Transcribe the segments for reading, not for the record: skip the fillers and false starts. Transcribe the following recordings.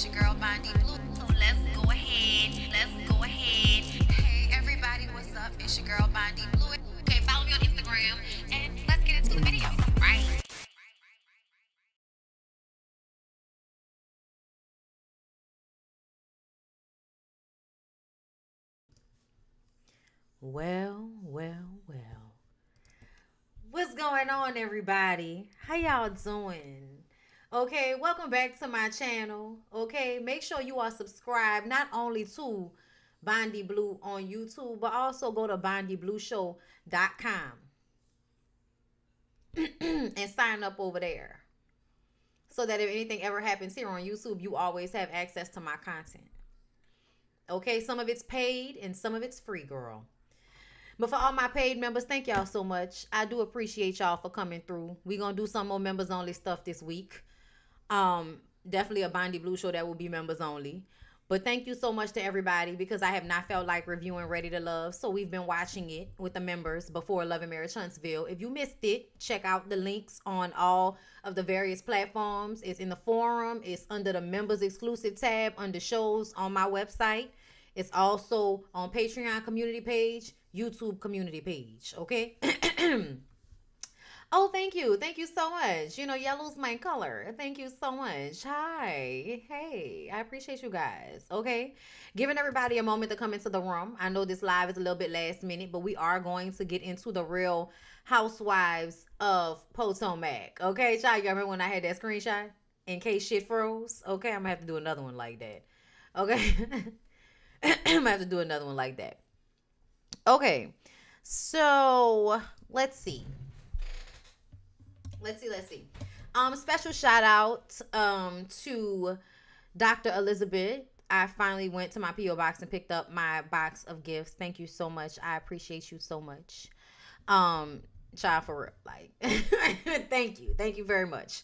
It's your girl BondyBlue. So let's go ahead. Hey everybody, what's up? It's your girl BondyBlue. Okay, follow me on Instagram and let's get into the video. Right. Well. What's going on, everybody? How y'all doing? Okay, welcome back to my channel. Okay, make sure you are subscribed not only to BondyBlue on YouTube, but also go to bondyblueshow.com and sign up over there so that if anything ever happens here on YouTube, you always have access to my content. Okay, some of it's paid and some of it's free, girl. But for all my paid members, thank y'all so much. I do appreciate y'all for coming through. We gonna do some more members only stuff this week. Definitely a BondyBlue show that will be members only. But thank you so much to everybody because I have not felt like reviewing Ready to Love. So we've been watching it with the members before Love and Marriage Huntsville. If you missed it, check out the links on all of the various platforms. It's in the forum. It's under the members exclusive tab under shows on my website. It's also on Patreon community page, YouTube community page. Okay. Oh, thank you. Thank you so much. You know, yellow's my color. Thank you so much. Hi. Hey, I appreciate you guys. Okay. Giving everybody a moment to come into the room. I know this live is a little bit last minute, but we are going to get into the real housewives of Potomac. Okay, child. You remember when I had that screenshot? In case shit froze? Okay, I'm going to have to do another one like that. Okay. I'm going to have to do another one like that. Okay. So, let's see. Let's see. Special shout out to Dr. Elizabeth. I finally went to my P.O. box and picked up my box of gifts. Thank you so much. I appreciate you so much. Child, for real. Like thank you. Thank you very much.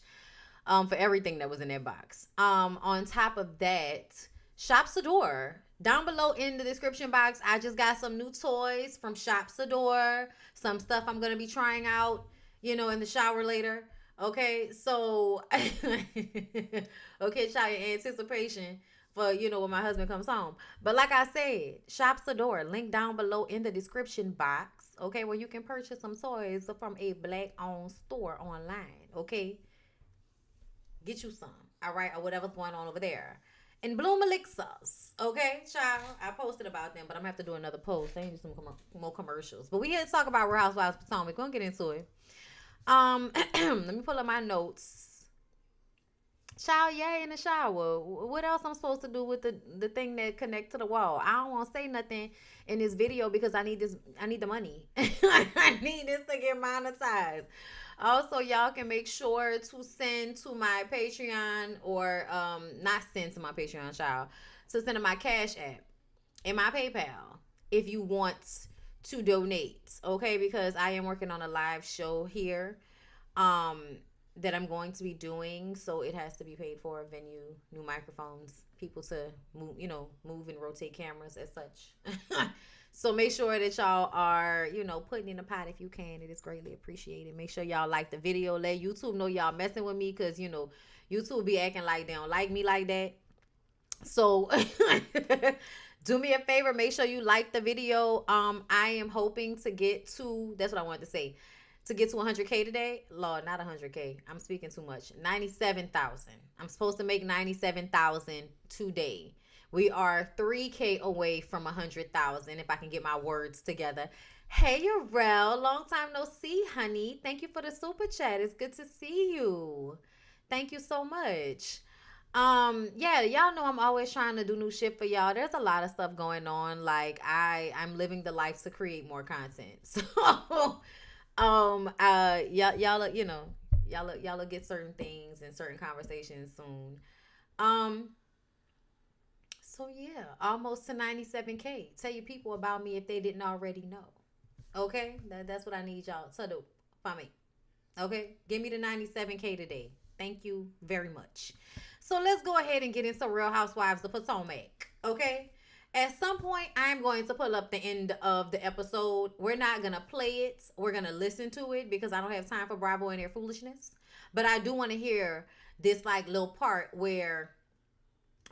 For everything that was in that box. On top of that, Shop SEDURE. Down below in the description box, I just got some new toys from Shop SEDURE. Some stuff I'm gonna be trying out, you know, in the shower later. Okay, so okay, child, in anticipation for, you know, when my husband comes home. But like I said, Shop SEDURE, link down below in the description box. Okay, where you can purchase some toys from a black-owned store online. Okay, get you some. All right, or whatever's going on over there. And Bloom Elixirs. Okay, child. I posted about them, but I'm gonna have to do another post. I need to do some more commercials. But we here to talk about Real Housewives of Potomac. We're gonna get into it. Let me pull up my notes. Child, yeah, in the shower. What else I'm supposed to do with the thing that connect to the wall? I don't want to say nothing in this video because I need this. I need the money. I need this to get monetized. Also, y'all can make sure to send to my Patreon or not send to my Patreon, child, to send to my Cash App and my PayPal if you want to donate, okay? Because I am working on a live show here that I'm going to be doing, so it has to be paid for, a venue, new microphones, people to move, you know, move and rotate cameras as such. So make sure that y'all are, you know, putting in the pot if you can. It is greatly appreciated. Make sure y'all like the video. Let YouTube know y'all messing with me because, you know, YouTube be acting like they don't like me like that. So do me a favor. Make sure you like the video. I am hoping to get to, that's what I wanted to say, to get to 100K today. Lord, not 100K. I'm speaking too much. 97,000. I'm supposed to make 97,000 today. We are 3K away from 100,000 if I can get my words together. Hey, Yarel, long time no see, honey. Thank you for the super chat. It's good to see you. Thank you so much. Yeah, y'all know I'm always trying to do new shit for y'all. There's a lot of stuff going on. Like I'm living the life to create more content. So y'all you know, y'all get certain things and certain conversations soon. Um so yeah, almost to 97K. Tell your people about me if they didn't already know. Okay? That's what I need y'all to do for me. Okay? Give me the 97K today. Thank you very much. So let's go ahead and get into Real Housewives of Potomac. Okay? At some point, I'm going to pull up the end of the episode. We're not going to play it. We're going to listen to it because I don't have time for Bravo and their foolishness. But I do want to hear this like little part where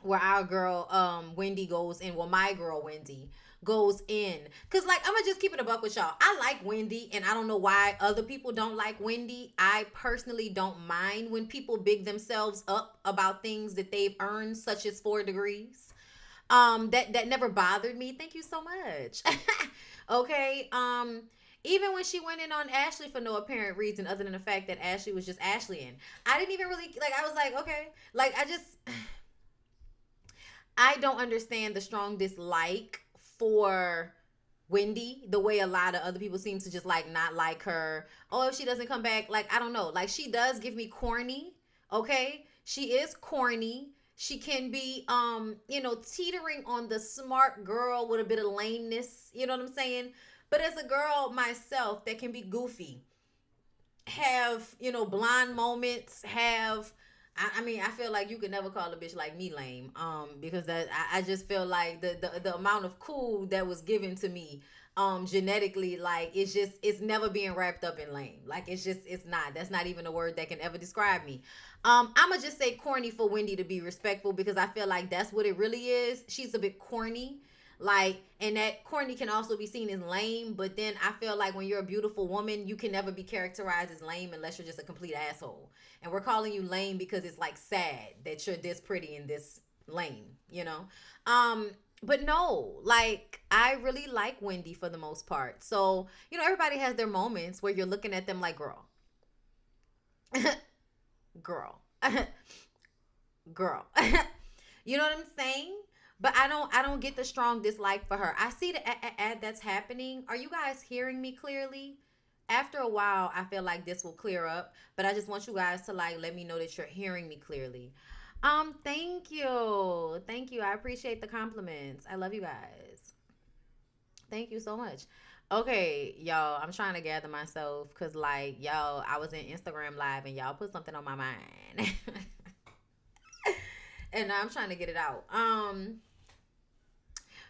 where our girl Wendy goes in, well my girl Wendy goes in, because like I'm gonna just keep it a buck with y'all. I like Wendy, and I don't know why other people don't like Wendy. I personally don't mind when people big themselves up about things that they've earned, such as 4 degrees. That never bothered me. Thank you so much. Okay. Even when she went in on Ashley for no apparent reason other than the fact that Ashley was just Ashley in, I didn't even really like, I was like, okay, like I just I don't understand the strong dislike for Wendy the way a lot of other people seem to just like not like her. Oh, if she doesn't come back, like I don't know. Like she does give me corny, okay? She is corny. She can be teetering on the smart girl with a bit of lameness, you know what I'm saying? But as a girl myself that can be goofy, have, blonde moments, have I mean, I feel like you could never call a bitch like me lame, because that I just feel like the amount of cool that was given to me, genetically, like it's never being wrapped up in lame. Like it's not. That's not even a word that can ever describe me. I'ma just say corny for Wendy to be respectful, because I feel like that's what it really is. She's a bit corny. Like, and that corny can also be seen as lame, but then I feel like when you're a beautiful woman, you can never be characterized as lame unless you're just a complete asshole. And we're calling you lame because it's like sad that you're this pretty and this lame, you know? But no, like I really like Wendy for the most part. So, everybody has their moments where you're looking at them like, girl, girl, girl. You know what I'm saying? But I don't get the strong dislike for her. I see the ad that's happening. Are you guys hearing me clearly? After a while, I feel like this will clear up, but I just want you guys to like let me know that you're hearing me clearly. Thank you. Thank you. I appreciate the compliments. I love you guys. Thank you so much. Okay, y'all, I'm trying to gather myself cuz like y'all, I was in Instagram live and y'all put something on my mind. And I'm trying to get it out.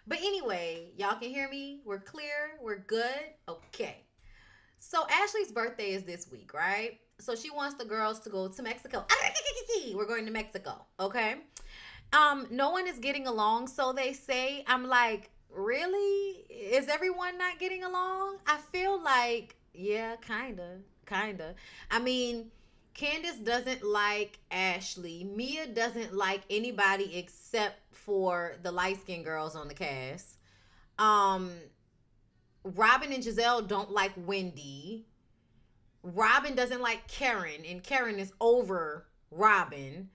But anyway, y'all can hear me. We're clear. We're good. Okay. So Ashley's birthday is this week, right? So she wants the girls to go to Mexico. We're going to Mexico. Okay. No one is getting along, so they say. I'm like, really? Is everyone not getting along? I feel like, yeah, kinda. I mean, Candace doesn't like Ashley. Mia doesn't like anybody except for the light skinned girls on the cast. Um, Robyn and Giselle don't like Wendy. Robyn doesn't like Karen, and Karen is over Robyn.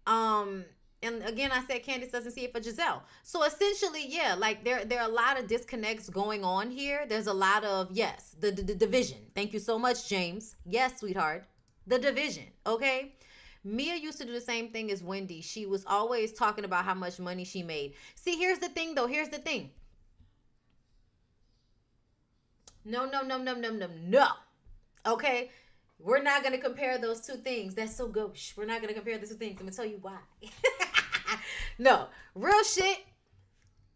Um, and again, I said Candace doesn't see it for Giselle. So essentially, yeah, like there are a lot of disconnects going on here. There's a lot of, yes, the division. Thank you so much, James. Yes, sweetheart, the division. Okay. Mia used to do the same thing as Wendy. She was always talking about how much money she made. See, here's the thing, though. Here's the thing. No, no, no, no, no, no, no. Okay? We're not going to compare those two things. That's so gauche. We're not going to compare the two things. I'm going to tell you why. No. Real shit.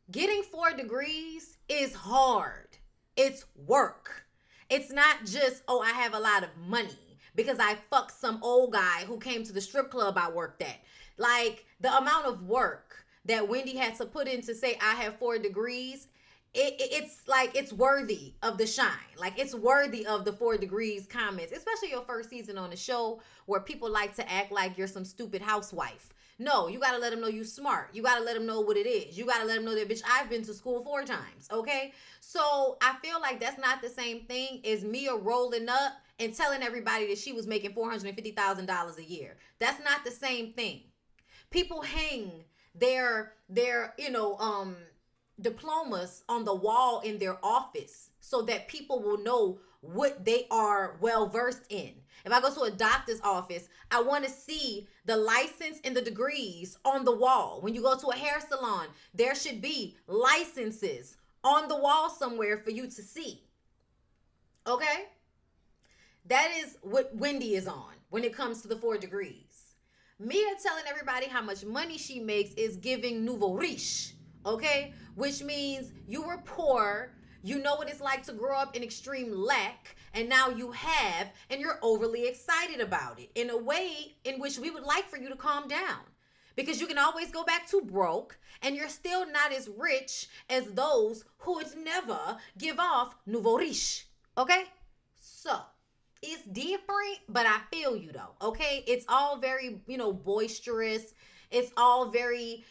Getting 4 degrees is hard. It's work. It's not just, oh, I have a lot of money because I fucked some old guy who came to the strip club I worked at. Like, the amount of work that Wendy had to put in to say I have 4 degrees, it's like it's worthy of the shine. Like, it's worthy of the 4 degrees comments, especially your first season on the show where people like to act like you're some stupid housewife. No, you got to let them know you smart. You got to let them know what it is. You got to let them know that, bitch, I've been to school 4 times, okay? So I feel like that's not the same thing as Mia rolling up and telling everybody that she was making $450,000 a year. That's not the same thing. People hang their diplomas on the wall in their office so that people will know what they are well versed in. If I go to a doctor's office, I want to see the license and the degrees on the wall. When you go to a hair salon, there should be licenses on the wall somewhere for you to see. Okay? That is what Wendy is on when it comes to the 4 degrees. Mia telling everybody how much money she makes is giving nouveau riche. Okay? Which means you were poor, you know what it's like to grow up in extreme lack, and now you have, and you're overly excited about it in a way in which we would like for you to calm down. because you can always go back to broke, and you're still not as rich as those who would never give off nouveau riche. Okay? So, it's different, but I feel you though. Okay? It's all very, boisterous. It's all very,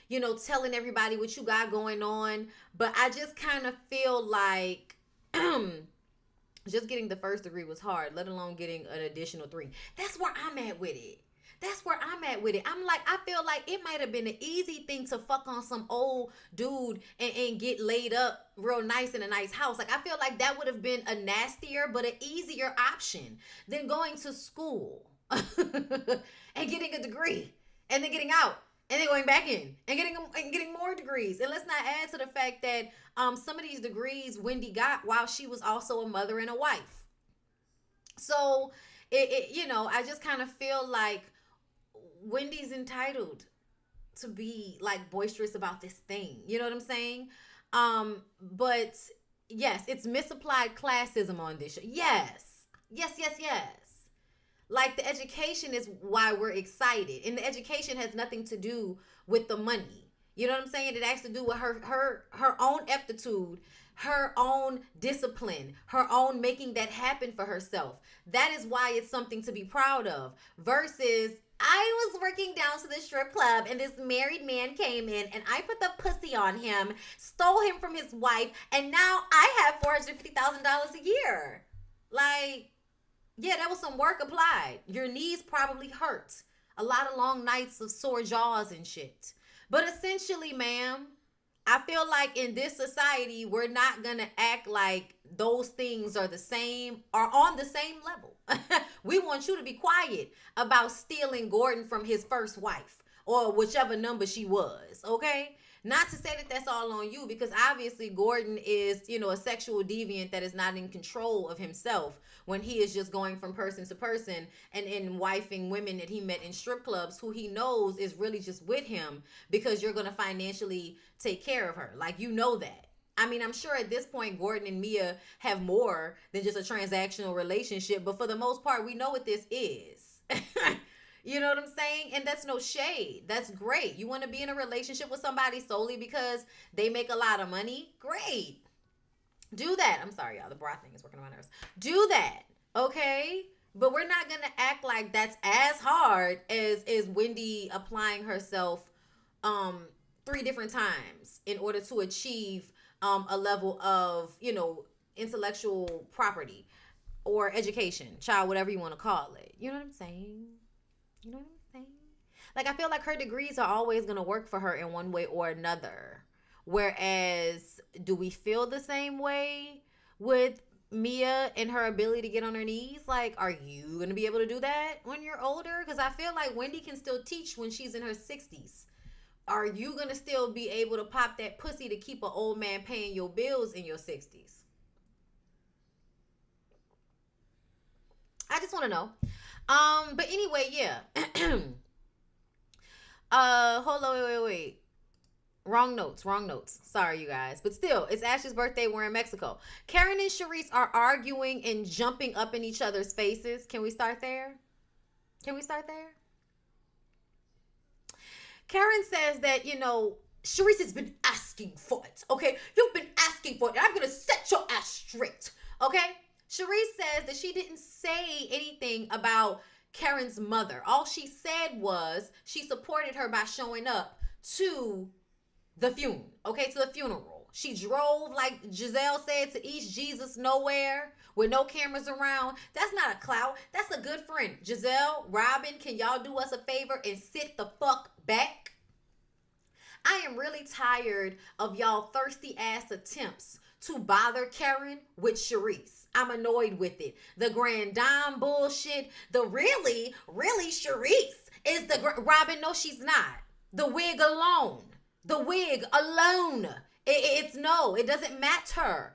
telling everybody what you got going on. But I just kind of feel like just getting the first degree was hard, let alone getting an additional 3. That's where I'm at with it. I'm like, I feel like it might have been an easy thing to fuck on some old dude and get laid up real nice in a nice house. Like, I feel like that would have been a nastier but an easier option than going to school and getting a degree and then getting out and then going back in and getting more degrees. And let's not add to the fact that some of these degrees Wendy got while she was also a mother and a wife. So I just kind of feel like Wendy's entitled to be like boisterous about this thing. You know what I'm saying? But yes, it's misapplied classism on this show. Yes. Like, the education is why we're excited. And the education has nothing to do with the money. You know what I'm saying? It has to do with her own aptitude, her own discipline, her own making that happen for herself. That is why it's something to be proud of. Versus, I was working down to the strip club and this married man came in and I put the pussy on him, stole him from his wife, and now I have $450,000 a year. Like, yeah, that was some work applied. Your knees probably hurt. A lot of long nights of sore jaws and shit. But essentially, ma'am, I feel like in this society, we're not going to act like those things are the same or on the same level. We want you to be quiet about stealing Gordon from his first wife or whichever number she was, okay? Not to say that that's all on you, because obviously Gordon is, a sexual deviant that is not in control of himself when he is just going from person to person and wifing women that he met in strip clubs who he knows is really just with him because you're going to financially take care of her. Like, that. I mean, I'm sure at this point, Gordon and Mia have more than just a transactional relationship, but for the most part, we know what this is. You know what I'm saying? And that's no shade. That's great. You want to be in a relationship with somebody solely because they make a lot of money? Great. Do that. I'm sorry, y'all. The bra thing is working on my nerves. Do that. Okay? But we're not going to act like that's as hard as Wendy applying herself 3 different times in order to achieve a level of, intellectual property or education, child, whatever you want to call it. You know what I'm saying? Like, I feel like her degrees are always going to work for her in one way or another. Whereas, do we feel the same way with Mia and her ability to get on her knees? Like, are you going to be able to do that when you're older? Because I feel like Wendy can still teach when she's in her 60s. Are you going to still be able to pop that pussy to keep an old man paying your bills in your 60s? I just want to know. But anyway, yeah. Hold on, wait. Wrong notes. Sorry, you guys. But still, it's Ash's birthday. We're in Mexico. Karen and Charisse are arguing and jumping up in each other's faces. Can we start there? Karen says that, Charisse has been asking for it, okay? You've been asking for it, and I'm going to set your ass straight, okay? Charisse says that she didn't say anything about Karen's mother. All she said was she supported her by showing up to the funeral, okay, to the funeral. She drove, like Giselle said, to East Jesus nowhere with no cameras around. That's not a clout. That's a good friend. Giselle, Robyn, can y'all do us a favor and sit the fuck back? I am really tired of y'all thirsty ass attempts to bother Karen with Charisse. I'm annoyed with it. The grand dame bullshit. The really Charisse is the Robyn. No, she's not. The wig alone. It doesn't matter.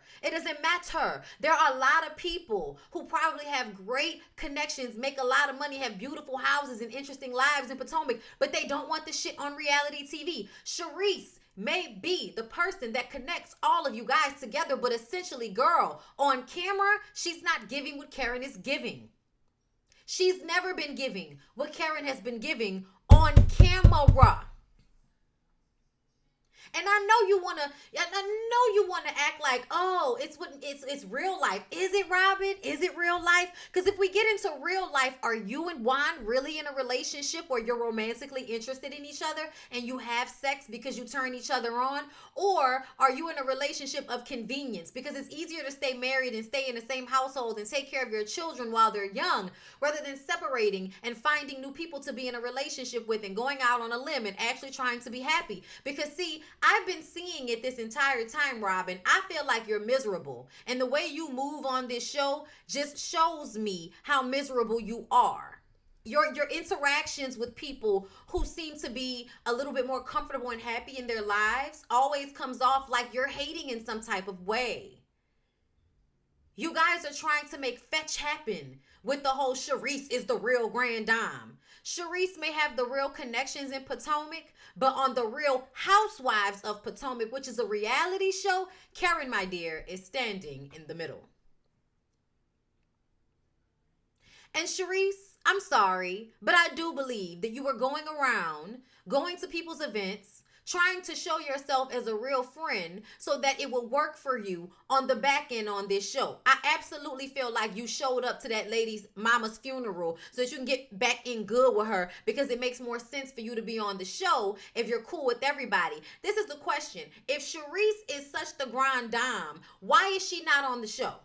There are a lot of people who probably have great connections, make a lot of money, have beautiful houses and interesting lives in Potomac, but they don't want the shit on reality TV. Charisse may be the person that connects all of you guys together, but essentially, girl, on camera, she's not giving what Karen is giving. She's never been giving what Karen has been giving on camera. And I know you wanna, act like, oh, it's real life. Is it, Robyn? Is it real life? Because if we get into real life, are you and Juan really in a relationship where you're romantically interested in each other and you have sex because you turn each other on? Or are you in a relationship of convenience? Because it's easier to stay married and stay in the same household and take care of your children while they're young, rather than separating and finding new people to be in a relationship with and going out on a limb and actually trying to be happy. Because see, I've been seeing it this entire time, Robyn. I feel like you're miserable. And the way you move on this show just shows me how miserable you are. Your interactions with people who seem to be a little bit more comfortable and happy in their lives always comes off like you're hating in some type of way. You guys are trying to make fetch happen with the whole Charisse is the real grand dame. Charisse may have the real connections in Potomac, but on the Real Housewives of Potomac, which is a reality show, Karen, my dear, is standing in the middle. And Charisse, I'm sorry, but I do believe that you were going around, going to people's events, trying to show yourself as a real friend so that it will work for you on the back end on this show. I absolutely feel like you showed up to that lady's mama's funeral so that you can get back in good with her, because it makes more sense for you to be on the show if you're cool with everybody. This is the question. If Charisse is such the grand dame, why is she not on the show?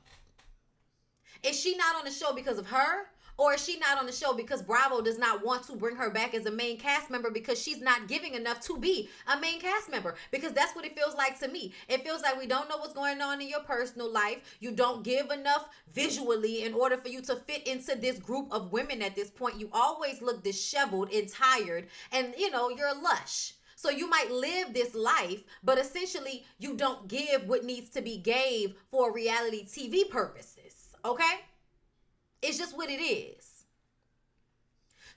Is she not on the show because of her? Or is she not on the show because Bravo does not want to bring her back as a main cast member because she's not giving enough to be a main cast member? Because that's what it feels like to me. It feels like we don't know what's going on in your personal life. You don't give enough visually in order for you to fit into this group of women at this point. You always look disheveled and tired, and you're lush. So you might live this life, but essentially you don't give what needs to be gave for reality TV purposes. Okay? It's just what it is.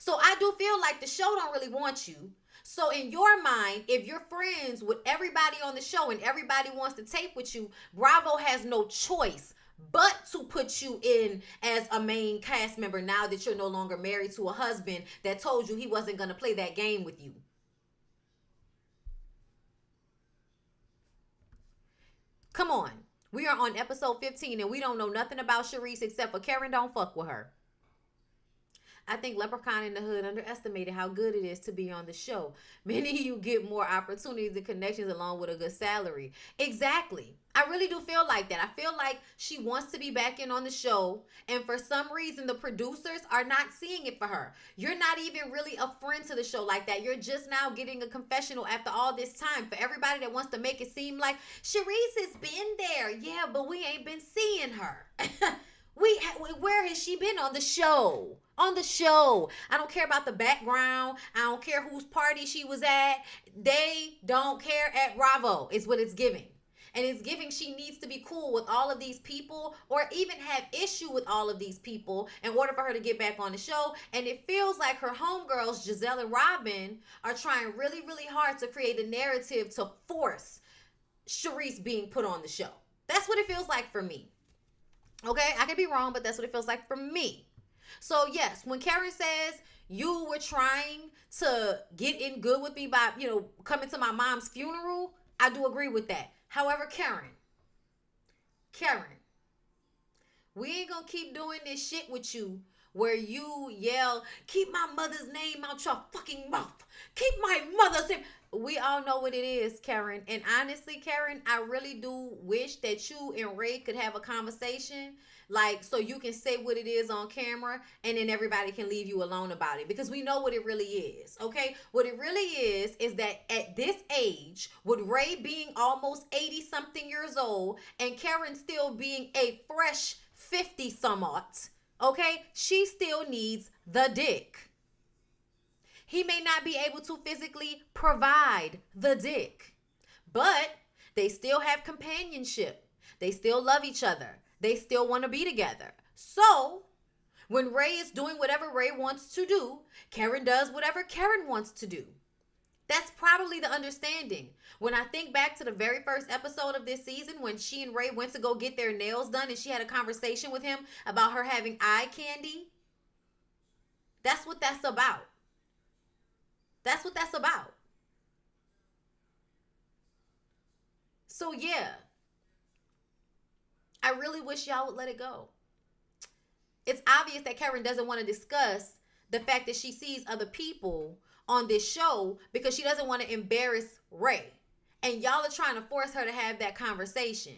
So I do feel like the show don't really want you. So in your mind, if you're friends with everybody on the show and everybody wants to tape with you, Bravo has no choice but to put you in as a main cast member now that you're no longer married to a husband that told you he wasn't going to play that game with you. Come on. We are on episode 15 and we don't know nothing about Charisse except for Karen don't fuck with her. I think Leprechaun in the Hood underestimated how good it is to be on the show. Many of you get more opportunities and connections along with a good salary. Exactly. I really do feel like that. I feel like she wants to be back in on the show, and for some reason the producers are not seeing it for her. You're not even really a friend to the show like that. You're just now getting a confessional after all this time. For everybody that wants to make it seem like Charisse has been there. Yeah, but we ain't been seeing her. Where has she been on the show? On the show. I don't care about the background. I don't care whose party she was at. They don't care at Bravo is what it's giving. And it's giving she needs to be cool with all of these people, or even have issue with all of these people in order for her to get back on the show. And it feels like her homegirls, Giselle and Robyn, are trying really, really hard to create a narrative to force Charisse being put on the show. That's what it feels like for me. Okay, I could be wrong, but that's what it feels like for me. So yes, when Karen says you were trying to get in good with me by, coming to my mom's funeral, I do agree with that. However, Karen, we ain't gonna keep doing this shit with you where you yell, keep my mother's name out your fucking mouth. Keep my mother's name. We all know what it is, Karen. And honestly, Karen, I really do wish that you and Ray could have a conversation, so you can say what it is on camera and then everybody can leave you alone about it, because we know what it really is, okay? What it really is that at this age, with Ray being almost 80-something years old and Karen still being a fresh 50-somewhat, okay, she still needs the dick. He may not be able to physically provide the dick, but they still have companionship. They still love each other. They still want to be together. So when Ray is doing whatever Ray wants to do, Karen does whatever Karen wants to do. That's probably the understanding. When I think back to the very first episode of this season, when she and Ray went to go get their nails done and she had a conversation with him about her having eye candy, that's what that's about. That's what that's about. So yeah, I really wish y'all would let it go. It's obvious that Karen doesn't want to discuss the fact that she sees other people on this show because she doesn't want to embarrass Ray. And y'all are trying to force her to have that conversation.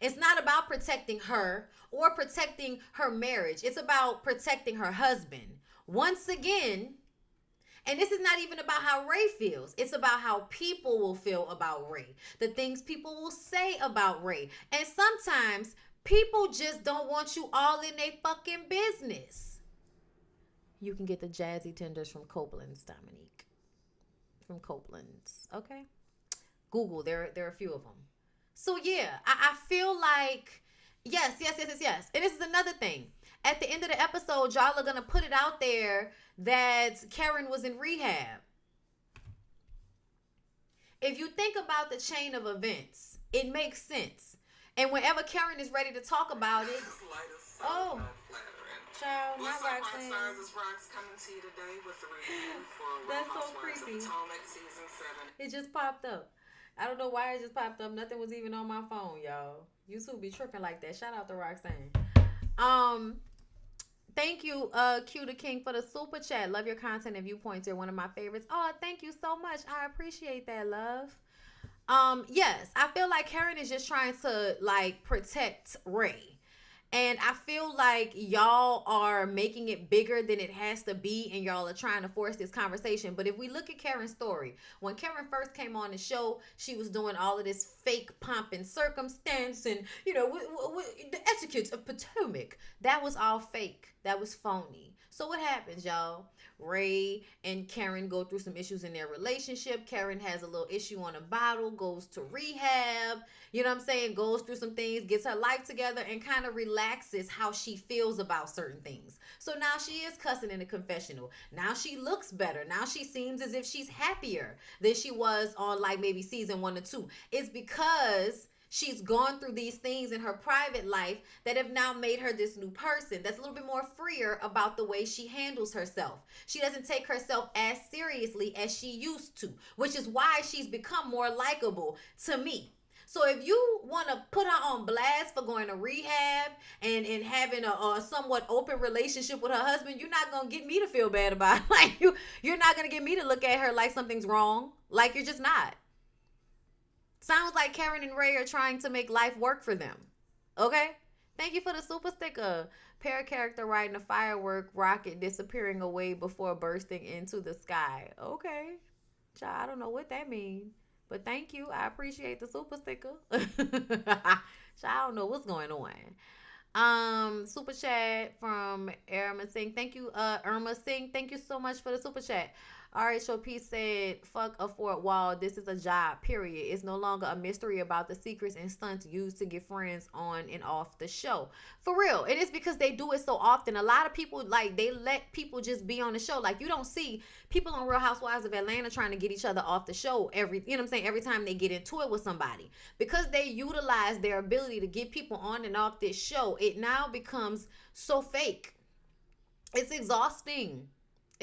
It's not about protecting her or protecting her marriage. It's about protecting her husband. Once again, and this is not even about how Ray feels. It's about how people will feel about Ray. The things people will say about Ray. And sometimes people just don't want you all in their fucking business. You can get the jazzy tenders from Copeland's, Dominique. From Copeland's, okay? Google, there are a few of them. So yeah, I feel like, yes. And this is another thing. At the end of the episode, y'all are going to put it out there that Karen was in rehab. If you think about the chain of events, it makes sense. And whenever Karen is ready to talk about it, oh, child, my Roxanne. Coming to you today with the review for That's so creepy. Potomac season 7. It just popped up. I don't know why it just popped up. Nothing was even on my phone, y'all. YouTube be tripping like that. Shout out to Roxanne. Thank you, Q the King, for the super chat. Love your content and viewpoints. You're one of my favorites. Oh, thank you so much. I appreciate that, love. Yes, I feel like Karen is just trying to like protect Ray. And I feel like y'all are making it bigger than it has to be, and y'all are trying to force this conversation. But if we look at Karen's story, when Karen first came on the show, she was doing all of this fake pomp and circumstance and, you know, the etiquette of Potomac. That was all fake. That was phony. So what happens, y'all? Ray and Karen go through some issues in their relationship. Karen has a little issue on a bottle, goes to rehab, you know what I'm saying, goes through some things, gets her life together, and kind of relaxes how she feels about certain things. So now she is cussing in the confessional. Now she looks better. Now she seems as if she's happier than she was on like maybe season 1 or 2. It's because she's gone through these things in her private life that have now made her this new person that's a little bit more freer about the way she handles herself. She doesn't take herself as seriously as she used to, which is why she's become more likable to me. So if you want to put her on blast for going to rehab and having a somewhat open relationship with her husband, you're not going to get me to feel bad about it. Like you're not going to get me to look at her like something's wrong. Like you're just not. Sounds like Karen and Ray are trying to make life work for them. Okay? Thank you for the super sticker. Pair character riding a firework rocket disappearing away before bursting into the sky. Okay. Child, I don't know what that means. But thank you. I appreciate the super sticker. Child, I don't know what's going on. Super chat from Irma Singh. Thank you, Irma Singh. Thank you so much for the super chat. RHOP said, fuck a fourth wall. This is a job, period. It's no longer a mystery about the secrets and stunts used to get friends on and off the show. For real. And it's because they do it so often. A lot of people, like, they let people just be on the show. Like, you don't see people on Real Housewives of Atlanta trying to get each other off the show every time they get into it with somebody. Because they utilize their ability to get people on and off this show, it now becomes so fake. It's exhausting.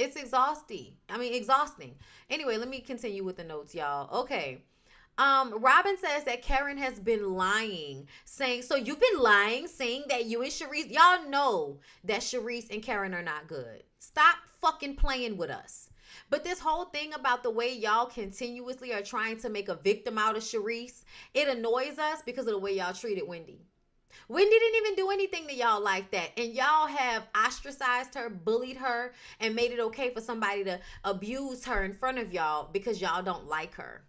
It's exhausting. Anyway, let me continue with the notes, y'all. Okay. Robyn says that Karen has been lying, saying, so you've been lying, saying that you and Charisse, y'all know that Charisse and Karen are not good. Stop fucking playing with us. But this whole thing about the way y'all continuously are trying to make a victim out of Charisse, it annoys us because of the way y'all treated Wendy. Wendy didn't even do anything to y'all like that. And y'all have ostracized her, bullied her, and made it okay for somebody to abuse her in front of y'all because y'all don't like her.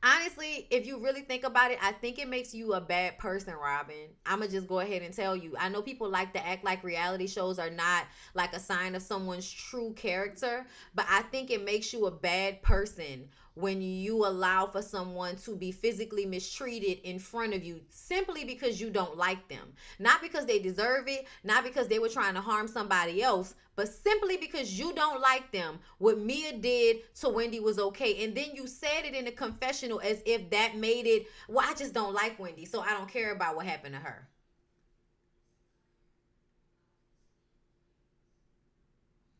Honestly, if you really think about it, I think it makes you a bad person, Robyn. I'm going to just go ahead and tell you. I know people like to act like reality shows are not like a sign of someone's true character, but I think it makes you a bad person when you allow for someone to be physically mistreated in front of you simply because you don't like them. Not because they deserve it, not because they were trying to harm somebody else, but simply because you don't like them. What Mia did to Wendy was okay. And then you said it in a confessional as if that made it, well, I just don't like Wendy, so I don't care about what happened to her.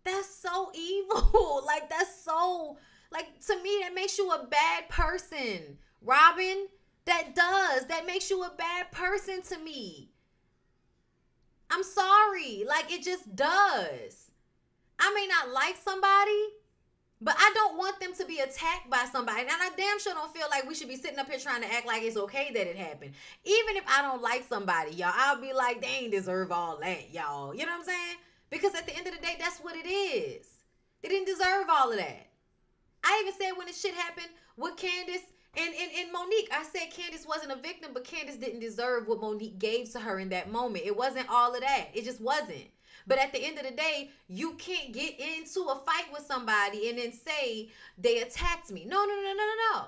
That's so evil. Like, that's so... Like, to me, that makes you a bad person, Robyn, that makes you a bad person to me. I'm sorry. Like, it just does. I may not like somebody, but I don't want them to be attacked by somebody. And I damn sure don't feel like we should be sitting up here trying to act like it's okay that it happened. Even if I don't like somebody, y'all, I'll be like, they ain't deserve all that, y'all. You know what I'm saying? Because at the end of the day, that's what it is. They didn't deserve all of that. I even said when this shit happened with Candace and Monique, I said Candace wasn't a victim, but Candace didn't deserve what Monique gave to her in that moment. It wasn't all of that. It just wasn't. But at the end of the day, you can't get into a fight with somebody and then say they attacked me. No.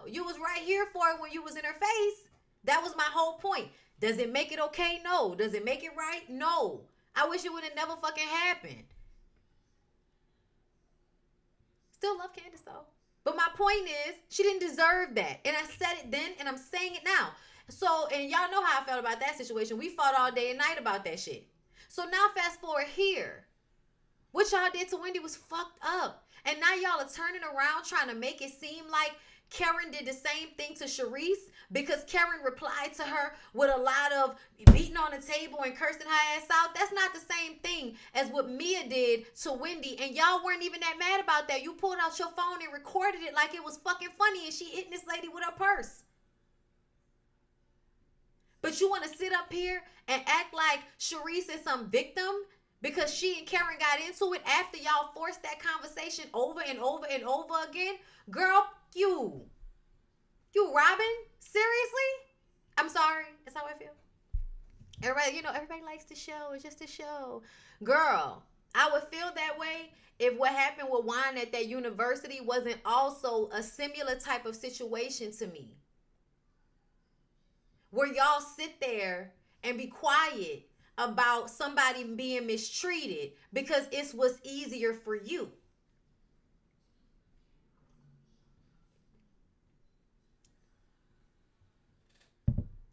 You was right here for it when you was in her face. That was my whole point. Does it make it okay? No. Does it make it right? No. I wish it would have never fucking happened. Still love Candace though. But my point is, she didn't deserve that. And I said it then, and I'm saying it now. So, and y'all know how I felt about that situation. We fought all day and night about that shit. So now fast forward here. What y'all did to Wendy was fucked up. And now y'all are turning around trying to make it seem like Karen did the same thing to Charisse because Karen replied to her with a lot of beating on the table and cursing her ass out. That's not the same thing as what Mia did to Wendy. And y'all weren't even that mad about that. You pulled out your phone and recorded it like it was fucking funny and she hitting this lady with her purse. But you want to sit up here and act like Charisse is some victim because she and Karen got into it after y'all forced that conversation over and over and over again? Girl, you Robyn? Seriously? I'm sorry. That's how I feel. Everybody likes the show. It's just a show. Girl, I would feel that way if what happened with Wine at that university wasn't also a similar type of situation to me. Where y'all sit there and be quiet about somebody being mistreated because it's what's easier for you.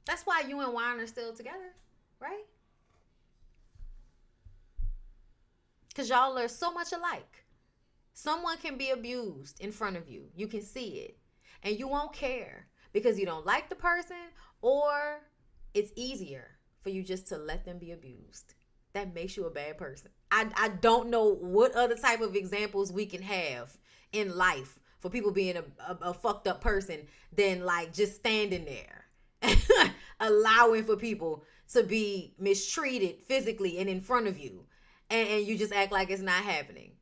That's why you and Wine are still together, right? Because y'all are so much alike. Someone can be abused in front of you. You can see it. And you won't care because you don't like the person, or it's easier for you just to let them be abused. That makes you a bad person. I don't know what other type of examples we can have in life for people being a fucked up person than like just standing there allowing for people to be mistreated physically and in front of you, and you just act like it's not happening.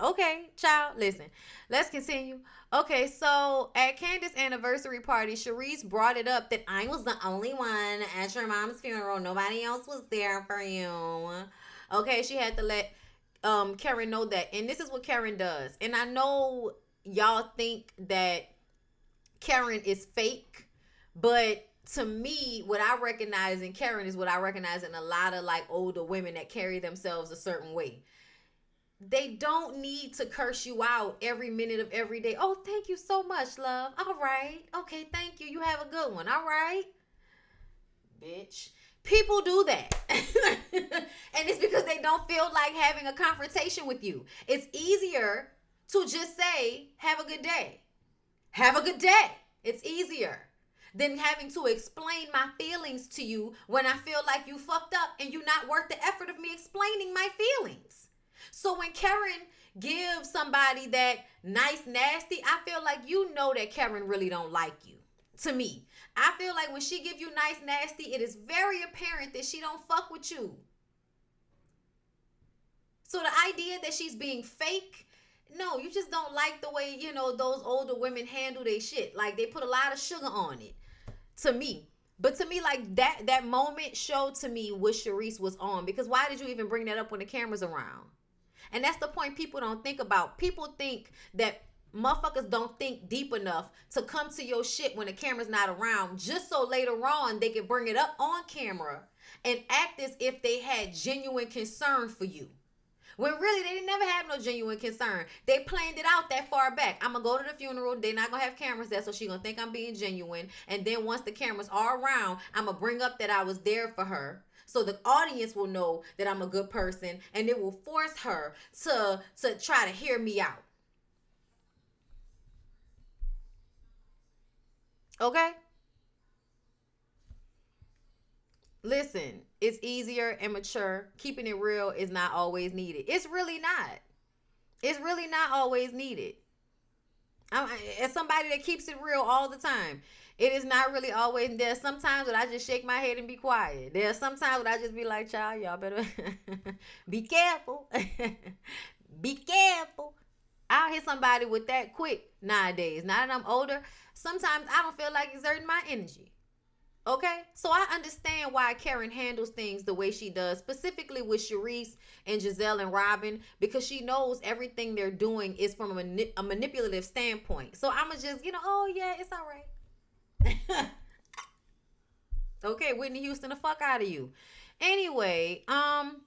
Okay, child, listen. Let's continue. Okay, so at Candace's anniversary party, Charisse brought it up that I was the only one at your mom's funeral. Nobody else was there for you. Okay, she had to let Karen know that. And this is what Karen does. And I know y'all think that Karen is fake, but to me, what I recognize in Karen is what I recognize in a lot of like older women that carry themselves a certain way. They don't need to curse you out every minute of every day. Oh, thank you so much, love. All right. Okay, thank you. You have a good one. All right. Bitch. People do that. And it's because they don't feel like having a confrontation with you. It's easier to just say, have a good day. Have a good day. It's easier than having to explain my feelings to you when I feel like you fucked up and you're not worth the effort of me explaining my feelings. So when Karen gives somebody that nice nasty, I feel like you know that Karen really don't like you. To me, I feel like when she give you nice nasty, it is very apparent that she don't fuck with you. So the idea that she's being fake, no, you just don't like the way, those older women handle their shit. Like they put a lot of sugar on it, to me. But to me, like that moment showed to me what Charisse was on. Because why did you even bring that up when the camera's around? And that's the point people don't think about. People think that motherfuckers don't think deep enough to come to your shit when the camera's not around, just so later on they can bring it up on camera and act as if they had genuine concern for you. When really they didn't never have no genuine concern. They planned it out that far back. I'm going to go to the funeral. They're not going to have cameras there, so she's going to think I'm being genuine. And then once the cameras are around, I'm going to bring up that I was there for her. So the audience will know that I'm a good person, and it will force her to try to hear me out. Okay? Listen, it's easier and mature. Keeping it real is not always needed. It's really not. It's really not always needed. As somebody that keeps it real all the time, it is not really always. There's sometimes that I just shake my head and be quiet. There's sometimes that I just be like, child, y'all better be careful. Be careful. I'll hit somebody with that quick nowadays. Now that I'm older, sometimes I don't feel like exerting my energy. Okay, so I understand why Karen handles things the way she does, specifically with Charisse and Giselle and Robyn, because she knows everything they're doing is from a manipulative standpoint. So I'ma just, oh yeah, it's all right. Okay, Whitney Houston, the fuck out of you. Anyway, Karen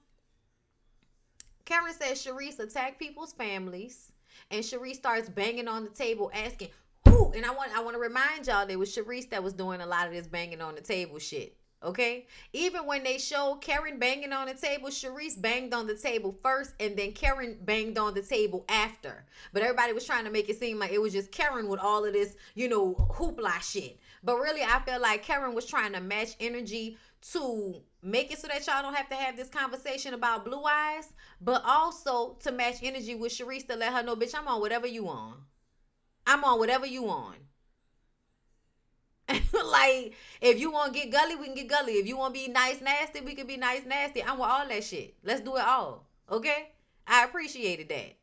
says Charisse attacked people's families, and Charisse starts banging on the table asking, who? And I want to remind y'all there was Charisse that was doing a lot of this banging on the table shit. Okay? Even when they showed Karen banging on the table, Charisse banged on the table first, and then Karen banged on the table after. But everybody was trying to make it seem like it was just Karen with all of this, hoopla shit. But really, I feel like Karen was trying to match energy to make it so that y'all don't have to have this conversation about blue eyes, but also to match energy with Charisse to let her know, bitch, I'm on whatever you on. I'm on whatever you on. Like, if you want to get gully, we can get gully. If you want to be nice, nasty, we can be nice, nasty. I'm with all that shit. Let's do it all. Okay? I appreciated that.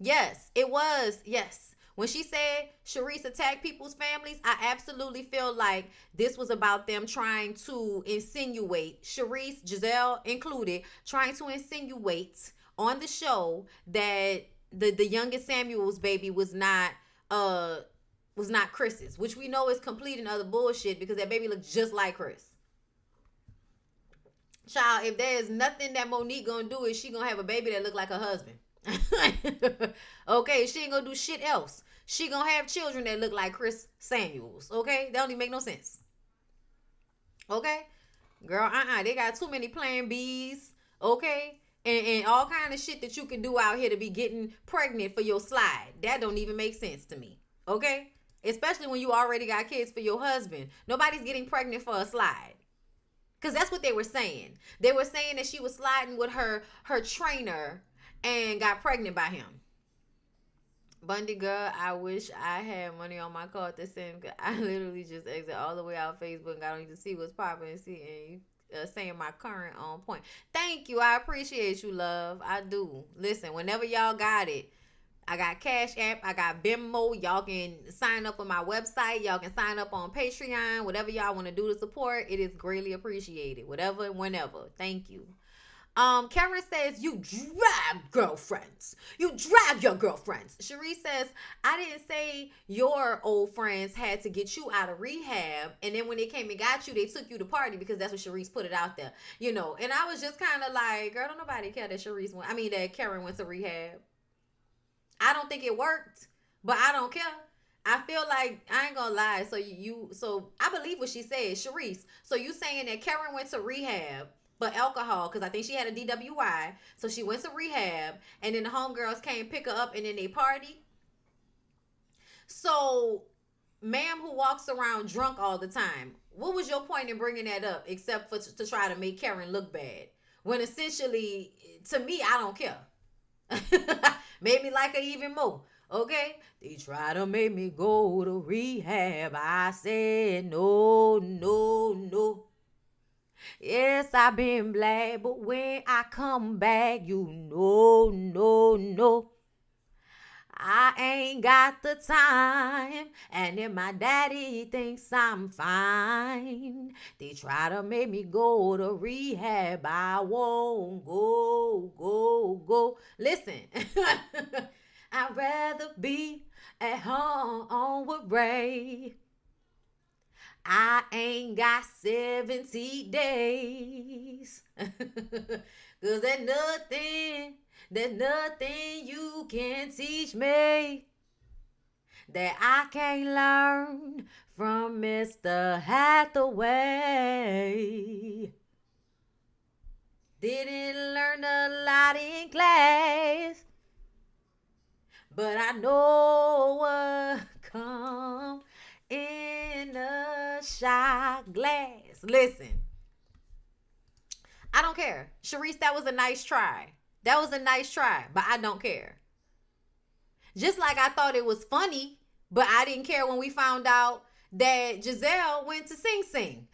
Yes, it was. Yes. When she said Charisse attacked people's families, I absolutely feel like this was about them trying to insinuate, Charisse, Giselle included, trying to insinuate on the show that the youngest Samuel's baby was not Chris's, which we know is complete and other bullshit because that baby looked just like Chris. Child, if there is nothing that Monique gonna do, is she gonna have a baby that look like her husband. Okay, she ain't gonna do shit else. She gonna have children that look like Chris Samuels. Okay, that don't even make no sense. Okay, girl, they got too many plan B's. Okay, and all kind of shit that you can do out here to be getting pregnant for your slide. That don't even make sense to me. Okay, especially when you already got kids for your husband. Nobody's getting pregnant for a slide. Because that's what they were saying. They were saying that she was sliding with her trainer and got pregnant by him. Bundy girl, I wish I had money on my card to send. I literally just exit all the way out of Facebook and got on to see what's popping and see and saying my current on point. Thank you. I appreciate you, love. I do. Listen, whenever y'all got it, I got Cash App, I got Venmo. Y'all can sign up on my website. Y'all can sign up on Patreon. Whatever y'all want to do to support, it is greatly appreciated. Whatever, whenever. Thank you. Karen says, you drag girlfriends. You drag your girlfriends. Charisse says, I didn't say your old friends had to get you out of rehab. And then when they came and got you, they took you to party because that's what Charisse put it out there. And I was just kind of like, girl, don't nobody care that that Karen went to rehab. I don't think it worked, but I don't care. I feel like, I ain't gonna lie. So I believe what she said, Charisse. So you saying that Karen went to rehab for alcohol, because I think she had a DWI. So she went to rehab, and then the homegirls came pick her up, and then they party. So, ma'am who walks around drunk all the time, what was your point in bringing that up, except for to try to make Karen look bad? When essentially, to me, I don't care. Made me like her even more. Okay, they try to make me go to rehab. I said no, no, no. Yes, I've been black, but when I come back, no, no. I ain't got the time, and if my daddy thinks I'm fine, they try to make me go to rehab. I won't go. Listen, I'd rather be at home with Ray. I ain't got 70 days. Cause there's nothing you can teach me that I can't learn from Mr. Hathaway. Didn't learn a lot in class, but I know what come in shot glass. Listen, I don't care. Charisse, that was a nice try. That was a nice try, but I don't care. Just like I thought it was funny, but I didn't care when we found out that Giselle went to Sing Sing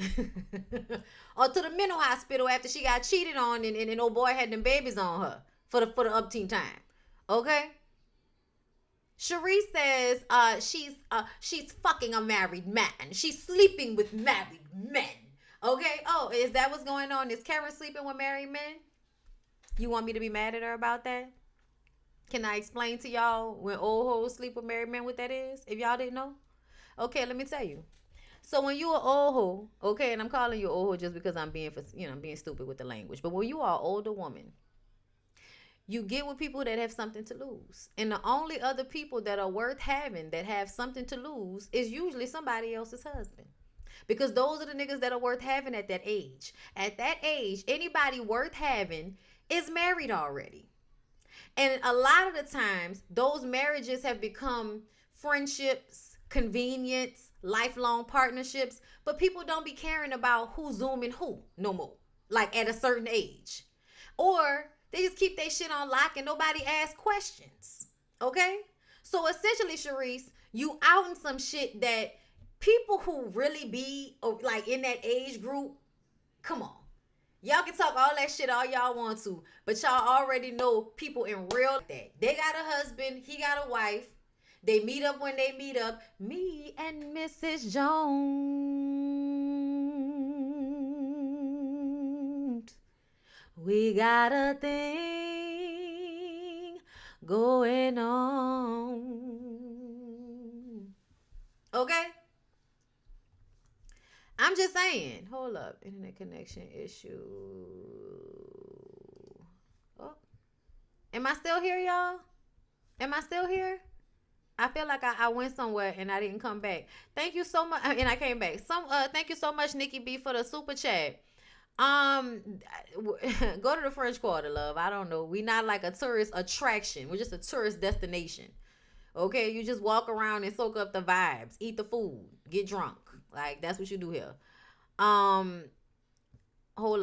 or to the mental hospital after she got cheated on and old boy had them babies on her for the upteen time. Okay? Charisse says she's fucking a married man. She's sleeping with married men. Okay? Oh, is that what's going on? Is Karen sleeping with married men? You want me to be mad at her about that? Can I explain to y'all when old hoes sleep with married men what that is? If y'all didn't know? Okay, let me tell you. So when you are old hoe, okay, and I'm calling you old hoe just because I'm being stupid with the language. But when you are an older woman, you get with people that have something to lose. And the only other people that are worth having that have something to lose is usually somebody else's husband. Because those are the niggas that are worth having at that age. At that age, anybody worth having is married already. And a lot of the times, those marriages have become friendships, convenience, lifelong partnerships, but people don't be caring about who's zooming who no more, like at a certain age. Or they just keep their shit on lock and nobody asks questions, okay? So essentially, Charisse, you out in some shit that people who really be like in that age group, come on. Y'all can talk all that shit all y'all want to, but y'all already know people in real that. They got a husband, he got a wife. They meet up when they meet up. Me and Mrs. Jones, we got a thing going on. Okay? I'm just saying. Hold up. Internet connection issue. Oh. Am I still here, y'all? Am I still here? I feel like I went somewhere and I didn't come back. Thank you so much. And I came back. Thank you so much, Nikki B, for the super chat. Go to the French Quarter, love. I don't know. We not like a tourist attraction. We're just a tourist destination. Okay? You just walk around and soak up the vibes. Eat the food. Get drunk. Like, that's what you do here. Hold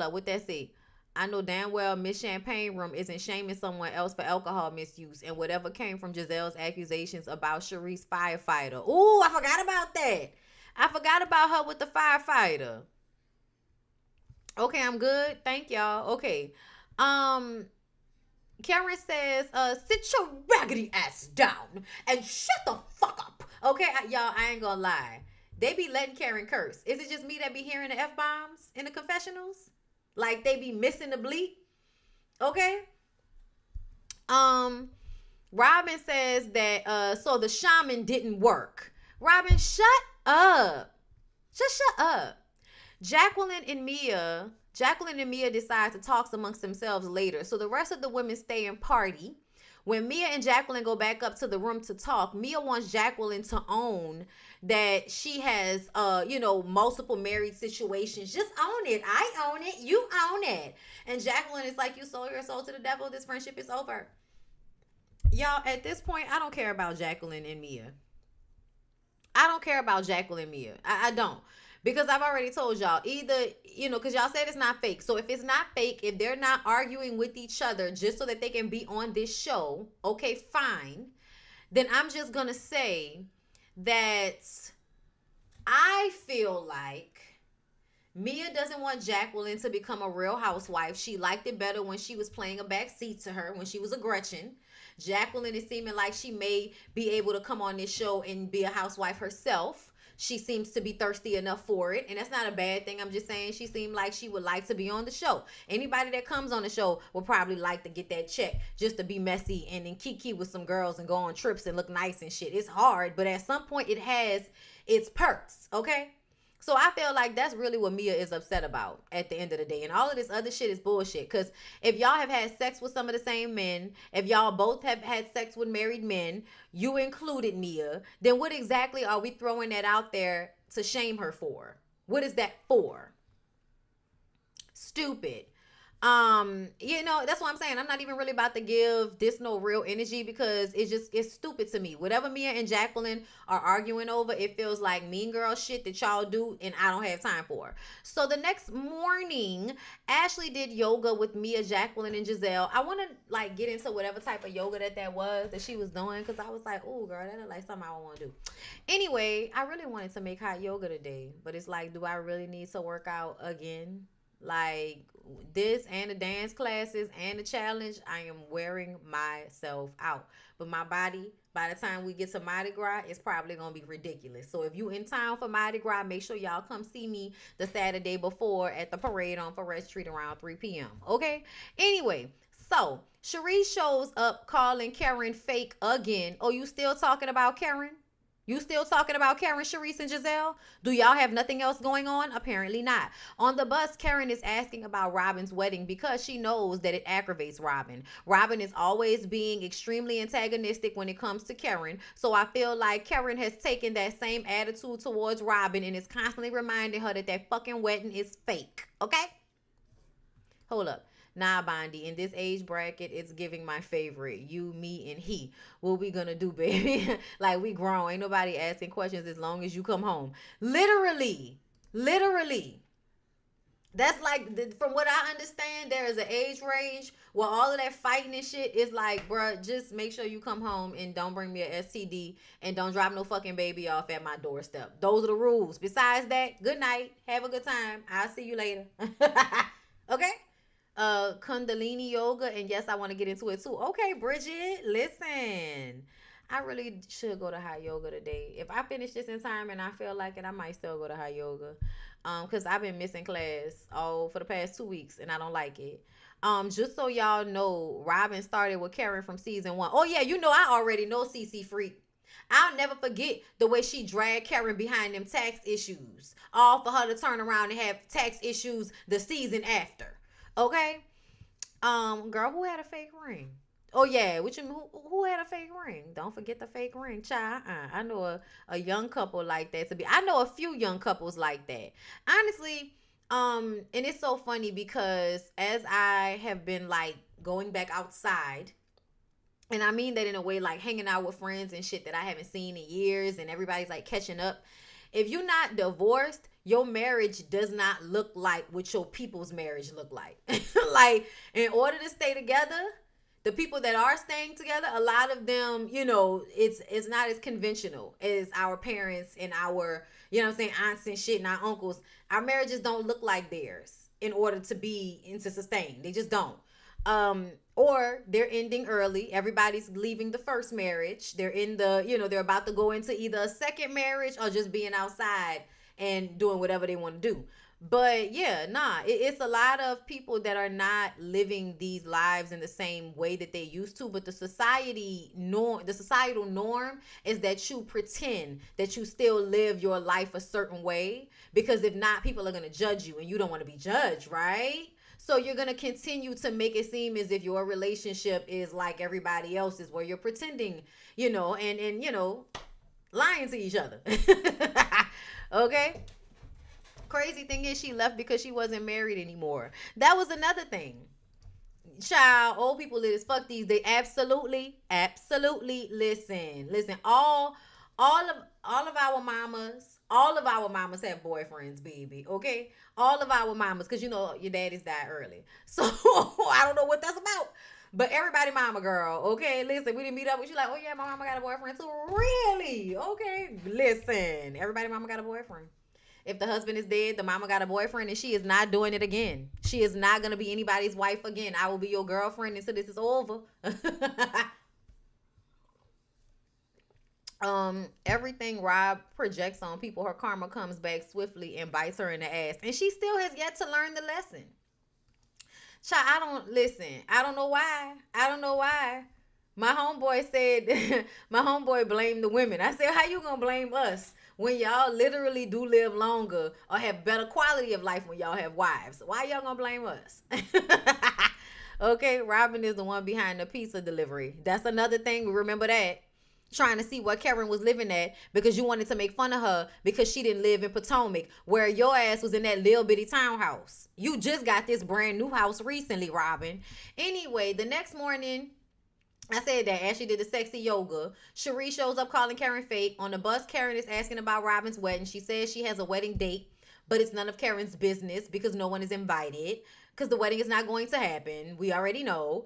up. What that say? I know damn well Miss Champagne Room isn't shaming someone else for alcohol misuse and whatever came from Giselle's accusations about Charisse firefighter. Ooh, I forgot about that. I forgot about her with the firefighter. Okay, I'm good. Thank y'all. Okay. Karen says, sit your raggedy ass down and shut the fuck up. Okay, y'all, I ain't gonna lie. They be letting Karen curse. Is it just me that be hearing the F-bombs in the confessionals? Like they be missing the bleep? Okay. Robyn says that, so the shaman didn't work. Robyn, shut up. Just shut up. Jacqueline and Mia decide to talk amongst themselves later. So the rest of the women stay and party. When Mia and Jacqueline go back up to the room to talk, Mia wants Jacqueline to own that she has, multiple married situations. Just own it. I own it. You own it. And Jacqueline is like, you sold your soul to the devil. This friendship is over. Y'all, at this point, I don't care about Jacqueline and Mia. I don't care about Jacqueline and Mia. I don't. Because I've already told y'all, either, because y'all said it's not fake. So if it's not fake, if they're not arguing with each other just so that they can be on this show, okay, fine. Then I'm just going to say that I feel like Mia doesn't want Jacqueline to become a real housewife. She liked it better when she was playing a back seat to her, when she was a Gretchen. Jacqueline is seeming like she may be able to come on this show and be a housewife herself. She seems to be thirsty enough for it. And that's not a bad thing. I'm just saying she seemed like she would like to be on the show. Anybody that comes on the show will probably like to get that check just to be messy and then kiki with some girls and go on trips and look nice and shit. It's hard, but at some point it has its perks, okay? So I feel like that's really what Mia is upset about at the end of the day. And all of this other shit is bullshit. Because if y'all have had sex with some of the same men, if y'all both have had sex with married men, you included Mia, then what exactly are we throwing that out there to shame her for? What is that for? Stupid. That's what I'm saying. I'm not even really about to give this no real energy because it's stupid to me. Whatever Mia and Jacqueline are arguing over, it feels like mean girl shit that y'all do and I don't have time for. So the next morning, Ashley did yoga with Mia, Jacqueline, and Giselle. I want to like get into whatever type of yoga that was that she was doing because I was like, oh girl, that look like something I want to do. Anyway, I really wanted to make hot yoga today, but it's like, do I really need to work out again? Like this and the dance classes and the challenge, I am wearing myself out. But my body, by the time we get to Mardi Gras, it's probably gonna be ridiculous. So if you in town for Mardi Gras, make sure y'all come see me the Saturday before at the parade on Forest Street around 3 p.m. Okay? Anyway, so Charisse shows up calling Karen fake again. Oh, you still talking about Karen? You still talking about Karen, Charisse, and Giselle? Do y'all have nothing else going on? Apparently not. On the bus, Karen is asking about Robyn's wedding because she knows that it aggravates Robyn. Robyn is always being extremely antagonistic when it comes to Karen. So I feel like Karen has taken that same attitude towards Robyn and is constantly reminding her that fucking wedding is fake. Okay? Hold up. Nah, Bondi, in this age bracket, it's giving my favorite. You, me, and he. What we gonna do, baby? Like, we grown. Ain't nobody asking questions as long as you come home. Literally. That's like, from what I understand, there is an age range where all of that fighting and shit is like, bruh, just make sure you come home and don't bring me a STD and don't drop no fucking baby off at my doorstep. Those are the rules. Besides that, good night. Have a good time. I'll see you later. Okay? Kundalini yoga, and yes, I want to get into it too. Okay, Bridget, listen, I really should go to hot yoga today. If I finish this in time and I feel like it, I might still go to hot yoga. Because I've been missing class for the past 2 weeks and I don't like it. Just so y'all know, Robyn started with Karen from season 1. Oh yeah, I already know CC Freak. I'll never forget the way she dragged Karen behind them tax issues, all for her to turn around and have tax issues the season after. Okay, girl, who had a fake ring? Oh yeah, who had a fake ring? Don't forget the fake ring, child. I know a young couple like that I know a few young couples like that. Honestly, and it's so funny because as I have been like going back outside, and I mean that in a way like hanging out with friends and shit that I haven't seen in years, and everybody's like catching up. If you're not divorced, your marriage does not look like what your people's marriage look like. Like, in order to stay together, the people that are staying together, a lot of them, it's not as conventional as our parents and our, aunts and shit and our uncles. Our marriages don't look like theirs in order to sustain. They just don't. Or they're ending early. Everybody's leaving the first marriage. They're they're about to go into either a second marriage or just being outside and doing whatever they want to do. But yeah, it's a lot of people that are not living these lives in the same way that they used to. But the societal norm is that you pretend that you still live your life a certain way, because if not, people are going to judge you, and you don't want to be judged, right? So you're going to continue to make it seem as if your relationship is like everybody else's, where you're pretending, and lying to each other. Okay? Crazy thing is, she left because she wasn't married anymore. That was another thing. Child, old people lit as fuck these. They absolutely listen. All of our mamas have boyfriends, baby. Okay, all of our mamas, because your daddies died early, so I don't know what that's about. But everybody mama girl, okay? Listen, we didn't meet up with you like, oh yeah, my mama got a boyfriend too. Really? Okay, listen, everybody mama got a boyfriend. If the husband is dead, the mama got a boyfriend, and she is not doing it again. She is not going to be anybody's wife again. I will be your girlfriend until this is over. Everything Rob projects on people, her karma comes back swiftly and bites her in the ass. And she still has yet to learn the lesson. Child, I don't know why. My homeboy said, my homeboy blamed the women. I said, how you going to blame us when y'all literally do live longer or have better quality of life when y'all have wives? Why y'all going to blame us? Okay, Robyn is the one behind the pizza delivery. That's another thing. Remember that. trying to see what Karen was living at because you wanted to make fun of her because she didn't live in Potomac, where your ass was in that little bitty townhouse. You just got this brand new house recently, Robyn. Anyway, the next morning, I said that Ashley did the sexy yoga. Charisse shows up calling Karen fake. On the bus, Karen is asking about Robyn's wedding. She says she has a wedding date, but it's none of Karen's business because no one is invited, because the wedding is not going to happen. We already know.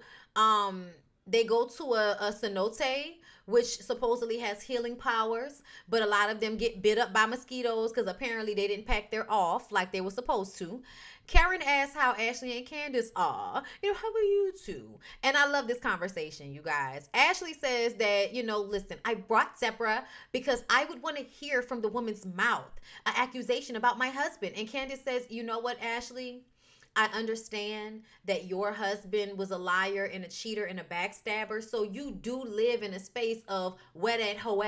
They go to a cenote, which supposedly has healing powers, but a lot of them get bit up by mosquitoes because apparently they didn't pack their off like they were supposed to. Karen asks how Ashley and Candace are. How are you two? And I love this conversation, you guys. Ashley says that, listen, I brought Deborah because I would want to hear from the woman's mouth an accusation about my husband. And Candace says, you know what, Ashley? I understand that your husband was a liar and a cheater and a backstabber, so you do live in a space of wet at hoat.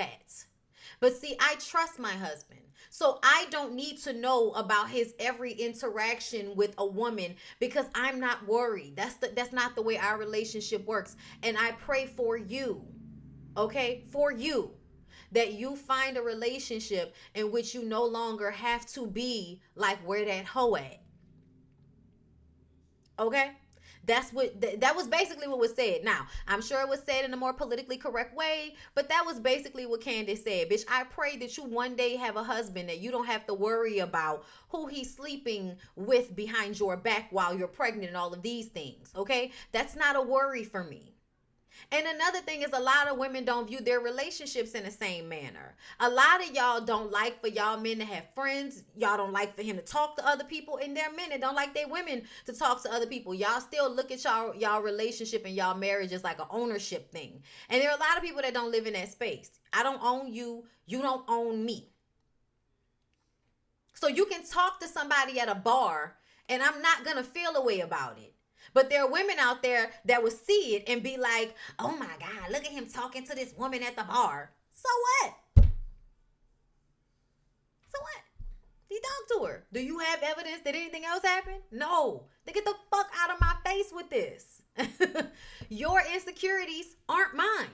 But see, I trust my husband, so I don't need to know about his every interaction with a woman because I'm not worried. That's not the way our relationship works. And I pray for you, okay, for you, that you find a relationship in which you no longer have to be like where that hoe at. Okay, that was basically what was said. Now, I'm sure it was said in a more politically correct way, but that was basically what Candace said. Bitch, I pray that you one day have a husband that you don't have to worry about who he's sleeping with behind your back while you're pregnant and all of these things. Okay, that's not a worry for me. And another thing is, a lot of women don't view their relationships in the same manner. A lot of y'all don't like for y'all men to have friends. Y'all don't like for him to talk to other people. And there are men that don't like their women to talk to other people. Y'all still look at y'all relationship and y'all marriage as like an ownership thing. And there are a lot of people that don't live in that space. I don't own you. You don't own me. So you can talk to somebody at a bar and I'm not going to feel a way about it. But there are women out there that will see it and be like, oh my God, look at him talking to this woman at the bar. So what? So what? He talked to her. Do you have evidence that anything else happened? No. Then get the fuck out of my face with this. Your insecurities aren't mine.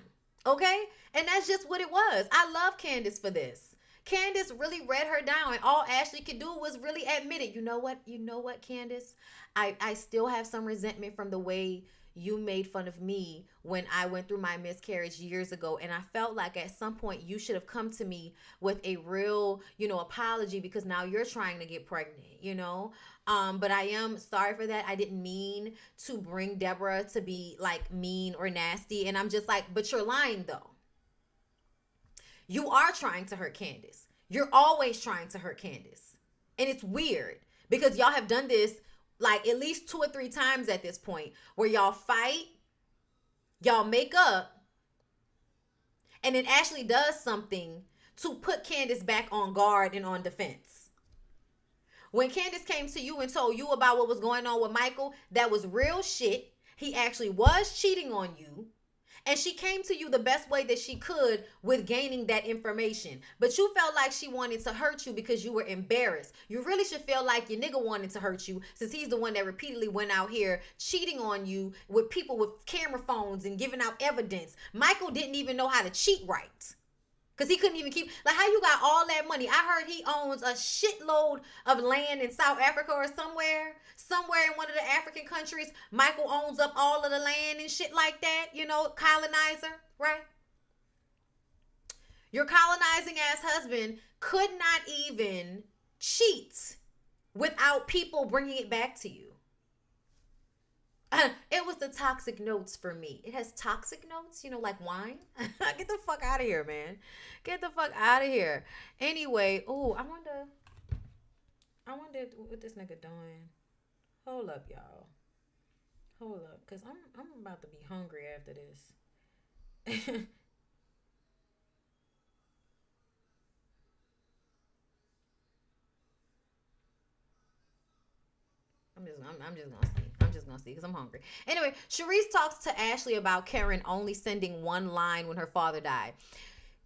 Okay? And that's just what it was. I love Candace for this. Candace really read her down, and all Ashley could do was really admit it. You know what, Candace? I still have some resentment from the way you made fun of me when I went through my miscarriage years ago. And I felt like at some point you should have come to me with a real, apology, because now you're trying to get pregnant, But I am sorry for that. I didn't mean to bring Deborah to be like mean or nasty. And I'm just like, but you're lying though. You are trying to hurt Candace. You're always trying to hurt Candace. And it's weird because y'all have done this like at least 2 or 3 times at this point, where y'all fight, y'all make up, and then Ashley does something to put Candace back on guard and on defense. When Candace came to you and told you about what was going on with Michael, that was real shit. He actually was cheating on you. And she came to you the best way that she could with gaining that information. But you felt like she wanted to hurt you because you were embarrassed. You really should feel like your nigga wanted to hurt you, since he's the one that repeatedly went out here cheating on you with people with camera phones and giving out evidence. Michael didn't even know how to cheat right, because he couldn't even keep, like, how you got all that money? I heard he owns a shitload of land in South Africa or somewhere in one of the African countries. Michael owns up all of the land and shit like that, colonizer, right? Your colonizing ass husband could not even cheat without people bringing it back to you. It was the toxic notes for me. It has toxic notes, like wine. Get the fuck out of here, man. Get the fuck out of here. Anyway, I wonder what this nigga doing. Hold up, y'all. Hold up, because I'm about to be hungry after this. I'm just gonna see because I'm hungry. Anyway, Charisse talks to Ashley about Karen only sending one line when her father died.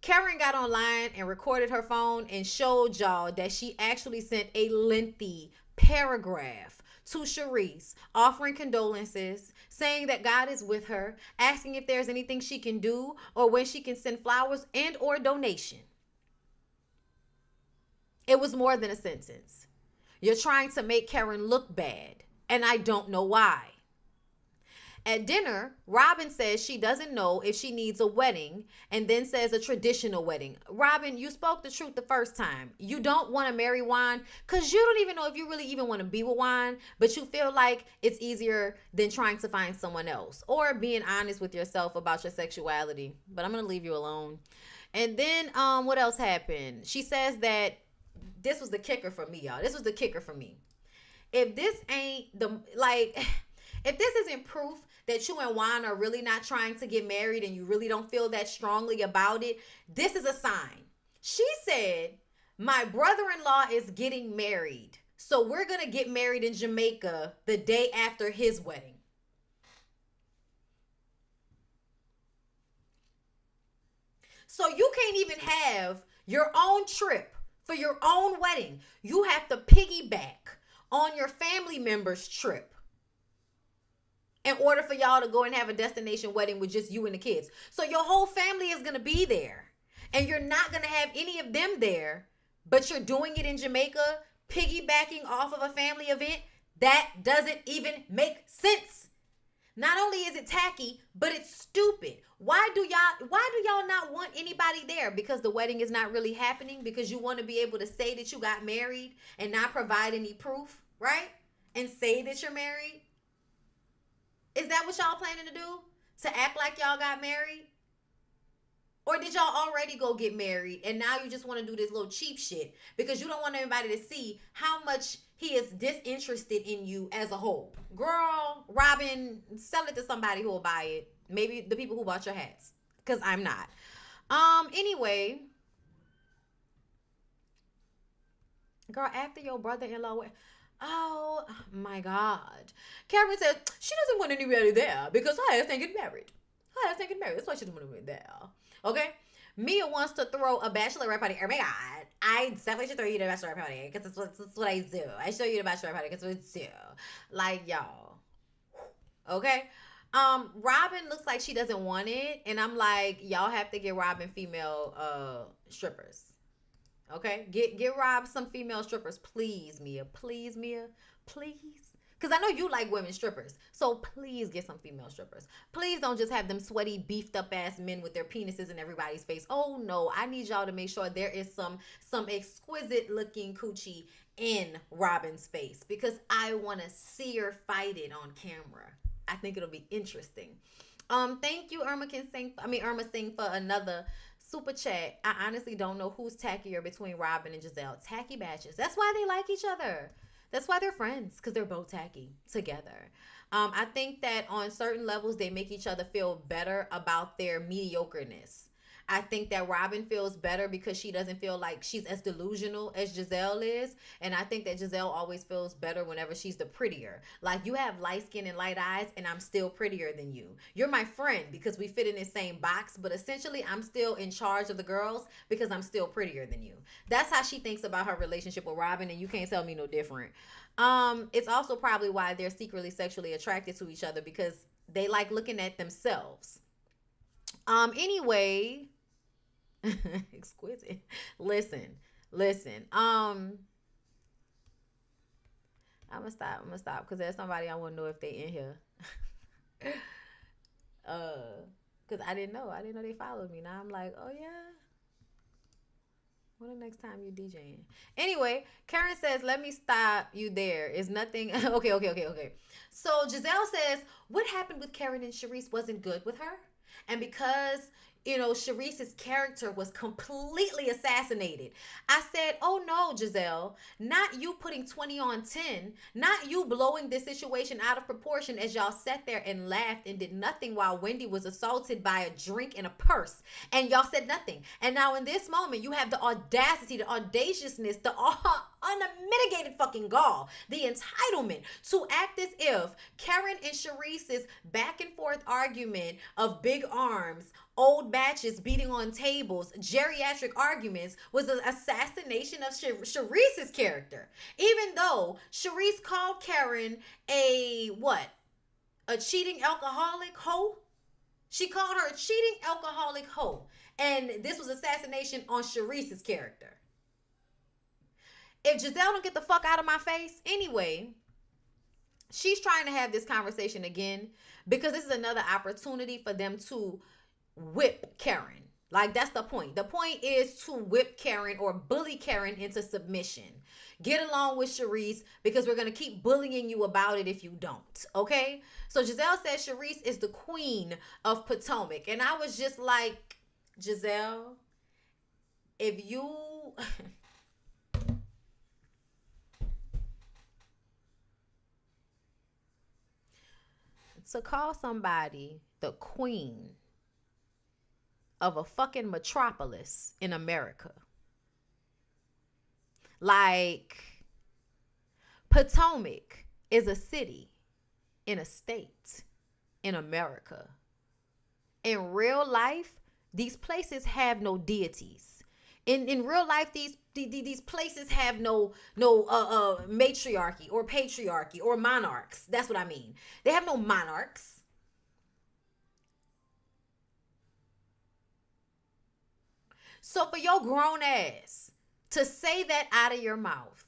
Karen got online and recorded her phone and showed y'all that she actually sent a lengthy paragraph to Charisse offering condolences, saying that God is with her, asking if there's anything she can do or when she can send flowers and or donation. It was more than a sentence. You're trying to make Karen look bad, and I don't know why. At dinner, Robyn says she doesn't know if she needs a wedding and then says a traditional wedding. Robyn, you spoke the truth the first time. You don't want to marry Juan because you don't even know if you really even want to be with Juan, but you feel like it's easier than trying to find someone else or being honest with yourself about your sexuality. But I'm going to leave you alone. And then what else happened? She says that this was the kicker for me, y'all. This was the kicker for me. If this ain't if this isn't proof that you and Juan are really not trying to get married and you really don't feel that strongly about it, this is a sign. She said, my brother-in-law is getting married, so we're going to get married in Jamaica the day after his wedding. So you can't even have your own trip for your own wedding. You have to piggyback on your family member's trip in order for y'all to go and have a destination wedding with just you and the kids. So your whole family is going to be there. And you're not going to have any of them there, but you're doing it in Jamaica, piggybacking off of a family event. That doesn't even make sense. Not only is it tacky, but it's stupid. Why do y'all not want anybody there? Because the wedding is not really happening? Because you want to be able to say that you got married and not provide any proof, right? And say that you're married? Is that what y'all planning to do? To act like y'all got married? Or did y'all already go get married and now you just want to do this little cheap shit because you don't want anybody to see how much he is disinterested in you as a whole? Girl, Robyn, sell it to somebody who will buy it. Maybe the people who bought your hats, because I'm not. Anyway, girl, after your brother-in-law went, oh my God. Karen says she doesn't want anybody there because her ass ain't getting married. Her ass ain't getting married. That's why she doesn't want to be there. Okay? Mia wants to throw a bachelorette party. Oh my God. I definitely should throw you the bachelorette party because that's what I do. I show you the bachelorette party because it's what I do. Like, y'all. Okay? Robyn looks like she doesn't want it. And I'm like, y'all have to get Robyn female strippers. Okay? Get Rob some female strippers. Please, Mia. Please, Mia. Please. Because I know you like women strippers. So please get some female strippers. Please don't just have them sweaty, beefed up ass men with their penises in everybody's face. Oh no, I need y'all to make sure there is some exquisite looking coochie in Robyn's face. Because I want to see her fight it on camera. I think it'll be interesting. Thank you, Irma Singh, for another super chat. I honestly don't know who's tackier between Robyn and Giselle. Tacky batches. That's why they like each other. That's why they're friends, because they're both tacky together. I think that on certain levels, they make each other feel better about their mediocreness. I think that Robyn feels better because she doesn't feel like she's as delusional as Giselle is. And I think that Giselle always feels better whenever she's the prettier. Like, you have light skin and light eyes, and I'm still prettier than you. You're my friend because we fit in the same box, but essentially I'm still in charge of the girls because I'm still prettier than you. That's how she thinks about her relationship with Robyn, and you can't tell me no different. It's also probably why they're secretly sexually attracted to each other, because they like looking at themselves. Anyway, exquisite. Listen. I'm gonna stop because there's somebody I want to know if they in here. Because I didn't know they followed me. Now I'm like, oh yeah. When the next time you DJing? Anyway, Karen says, let me stop you there. Is nothing. Okay. So Giselle says, what happened with Karen and Charisse wasn't good with her. And because, Charisse's character was completely assassinated. I said, oh no, Giselle, not you putting 20 on 10, not you blowing this situation out of proportion as y'all sat there and laughed and did nothing while Wendy was assaulted by a drink and a purse. And y'all said nothing. And now in this moment, you have the audacity, the audaciousness, the unmitigated fucking gall, the entitlement to act as if Karen and Charisse's back and forth argument of big arms, old batches beating on tables, geriatric arguments was an assassination of Charisse's character. Even though Charisse called Karen a A cheating alcoholic hoe? She called her a cheating alcoholic hoe. And this was assassination on Charisse's character. If Giselle don't get the fuck out of my face, anyway, she's trying to have this conversation again because this is another opportunity for them to whip Karen. Like, that's the point. The point is to whip Karen or bully Karen into submission. Get along with Charisse because we're going to keep bullying you about it if you don't. Okay? So Giselle says Charisse is the queen of Potomac. And I was just like, Giselle, if you... to call somebody the queen of a fucking metropolis in America. Like, Potomac is a city in a state in America. In real life, these places have no deities. In real life, these places have no matriarchy or patriarchy or monarchs. That's what I mean. They have no monarchs. So for your grown ass to say that out of your mouth,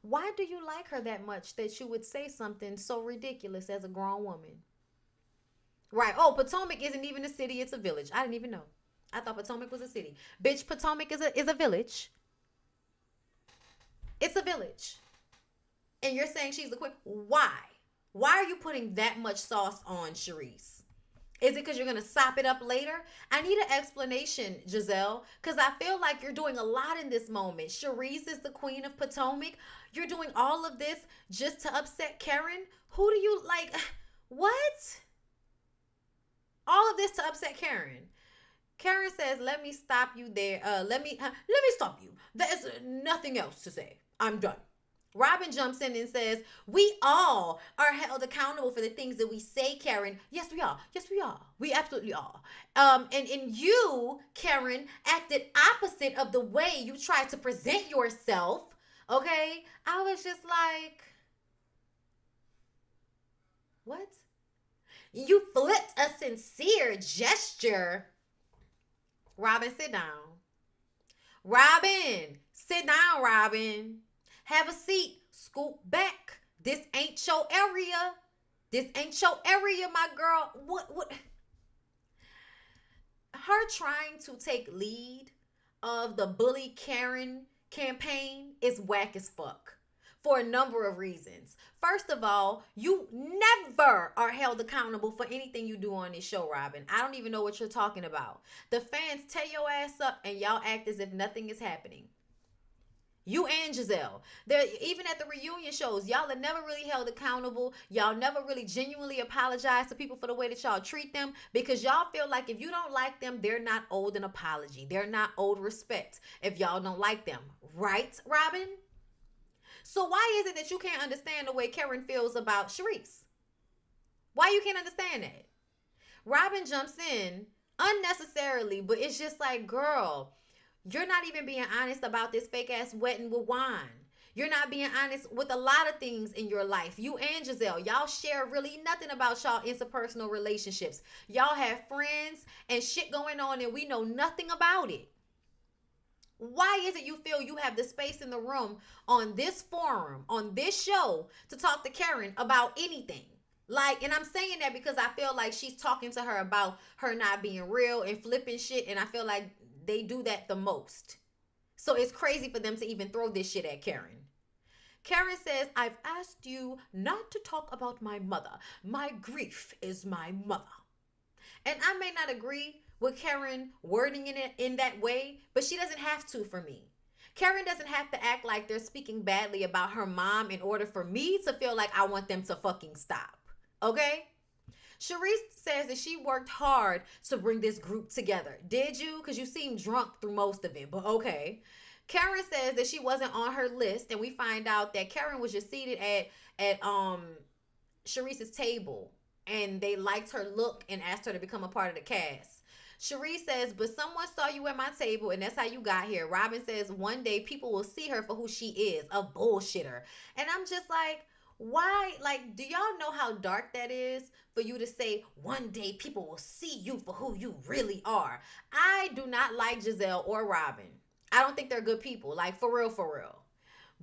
why do you like her that much that you would say something so ridiculous as a grown woman? Right. Oh, Potomac isn't even a city. It's a village. I didn't even know. I thought Potomac was a city. Bitch, Potomac is a village. It's a village. And you're saying she's the queen. Why? Why are you putting that much sauce on Charisse? Is it because you're going to sop it up later? I need an explanation, Giselle, because I feel like you're doing a lot in this moment. Charisse is the queen of Potomac. You're doing all of this just to upset Karen? Who do you like? What? All of this to upset Karen. Karen says, let me stop you there. Let me stop you. There's nothing else to say. I'm done. Robyn jumps in and says, we all are held accountable for the things that we say, Karen. Yes, we are. Yes, we are. We absolutely are. And you, Karen, acted opposite of the way you tried to present yourself. Okay? I was just like, what? You flipped a sincere gesture. Robyn, sit down. Robyn, sit down, Robyn. Have a seat. Scoop back. This ain't your area. This ain't your area, my girl. What? Her trying to take lead of the Bully Karen campaign is whack as fuck for a number of reasons. First of all, you never are held accountable for anything you do on this show, Robyn. I don't even know what you're talking about. The fans tear your ass up and y'all act as if nothing is happening. You and Giselle. Even at the reunion shows, y'all are never really held accountable. Y'all never really genuinely apologize to people for the way that y'all treat them because y'all feel like if you don't like them, they're not owed an apology. They're not owed respect if y'all don't like them. Right, Robyn? So why is it that you can't understand the way Karen feels about Charisse? Why you can't understand that? Robyn jumps in unnecessarily, but it's just like, girl, you're not even being honest about this fake ass wedding with wine. You're not being honest with a lot of things in your life. You and Giselle, y'all share really nothing about y'all interpersonal relationships. Y'all have friends and shit going on and we know nothing about it. Why is it you feel you have the space in the room on this forum, on this show, to talk to Karen about anything? Like, and I'm saying that because I feel like she's talking to her about her not being real and flipping shit, and I feel like they do that the most. So it's crazy for them to even throw this shit at Karen. Karen says, I've asked you not to talk about my mother. My grief is my mother. And I may not agree with Karen wording it in that way, but she doesn't have to for me. Karen doesn't have to act like they're speaking badly about her mom in order for me to feel like I want them to fucking stop. Okay? Charisse says that she worked hard to bring this group together. Did you? Because you seemed drunk through most of it, but okay. Karen says that she wasn't on her list, and we find out that Karen was just seated at Charisse's table, and they liked her look and asked her to become a part of the cast. Charisse says, but someone saw you at my table and that's how you got here. Robyn says, one day people will see her for who she is, a bullshitter. And I'm just like, why? Like, do y'all know how dark that is for you to say one day people will see you for who you really are? I do not like Giselle or Robyn. I don't think they're good people. Like, for real, for real.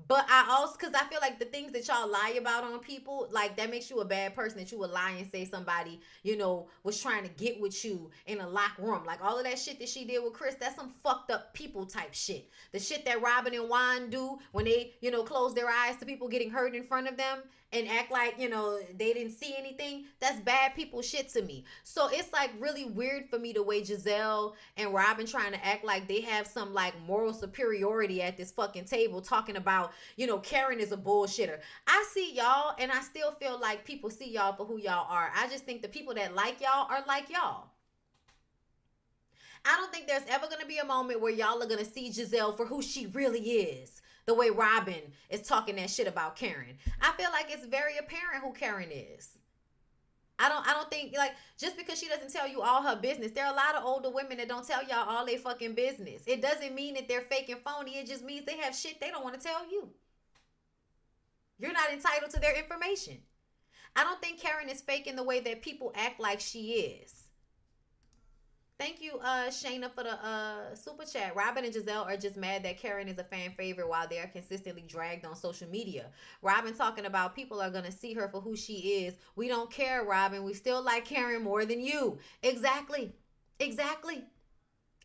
But I also, because I feel like the things that y'all lie about on people, like that makes you a bad person, that you would lie and say somebody, you know, was trying to get with you in a locked room. Like all of that shit that she did with Chris, that's some fucked up people type shit. The shit that Robyn and Juan do when they, you know, close their eyes to people getting hurt in front of them and act like, you know, they didn't see anything. That's bad people shit to me. So it's like really weird for me the way Giselle and Robyn trying to act like they have some like moral superiority at this fucking table talking about, you know, Karen is a bullshitter. I see y'all and I still feel like people see y'all for who y'all are. I just think the people that like y'all are like y'all. I don't think there's ever going to be a moment where y'all are going to see Giselle for who she really is. The way Robyn is talking that shit about Karen. I feel like it's very apparent who Karen is. I don't think, like, just because she doesn't tell you all her business, there are a lot of older women that don't tell y'all all their fucking business. It doesn't mean that they're fake and phony. It just means they have shit they don't want to tell you. You're not entitled to their information. I don't think Karen is fake in the way that people act like she is. Thank you, Shayna, for the super chat. Robyn and Giselle are just mad that Karen is a fan favorite while they are consistently dragged on social media. Robyn talking about people are going to see her for who she is. We don't care, Robyn. We still like Karen more than you. Exactly. Exactly.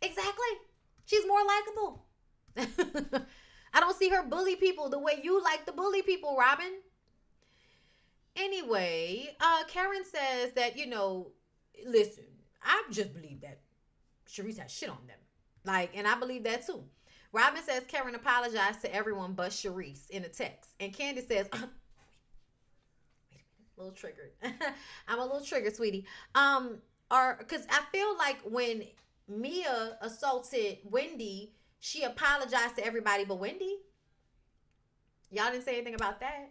Exactly. She's more likable. I don't see her bully people the way you like to bully people, Robyn. Anyway, Karen says that, you know, listen, I just believe that Charisse has shit on them. Like, and I believe that too. Robyn says Karen apologized to everyone but Charisse in a text. And Candace says, wait a minute, a little triggered. I'm a little triggered, sweetie. Because I feel like when Mia assaulted Wendy, she apologized to everybody but Wendy. Y'all didn't say anything about that.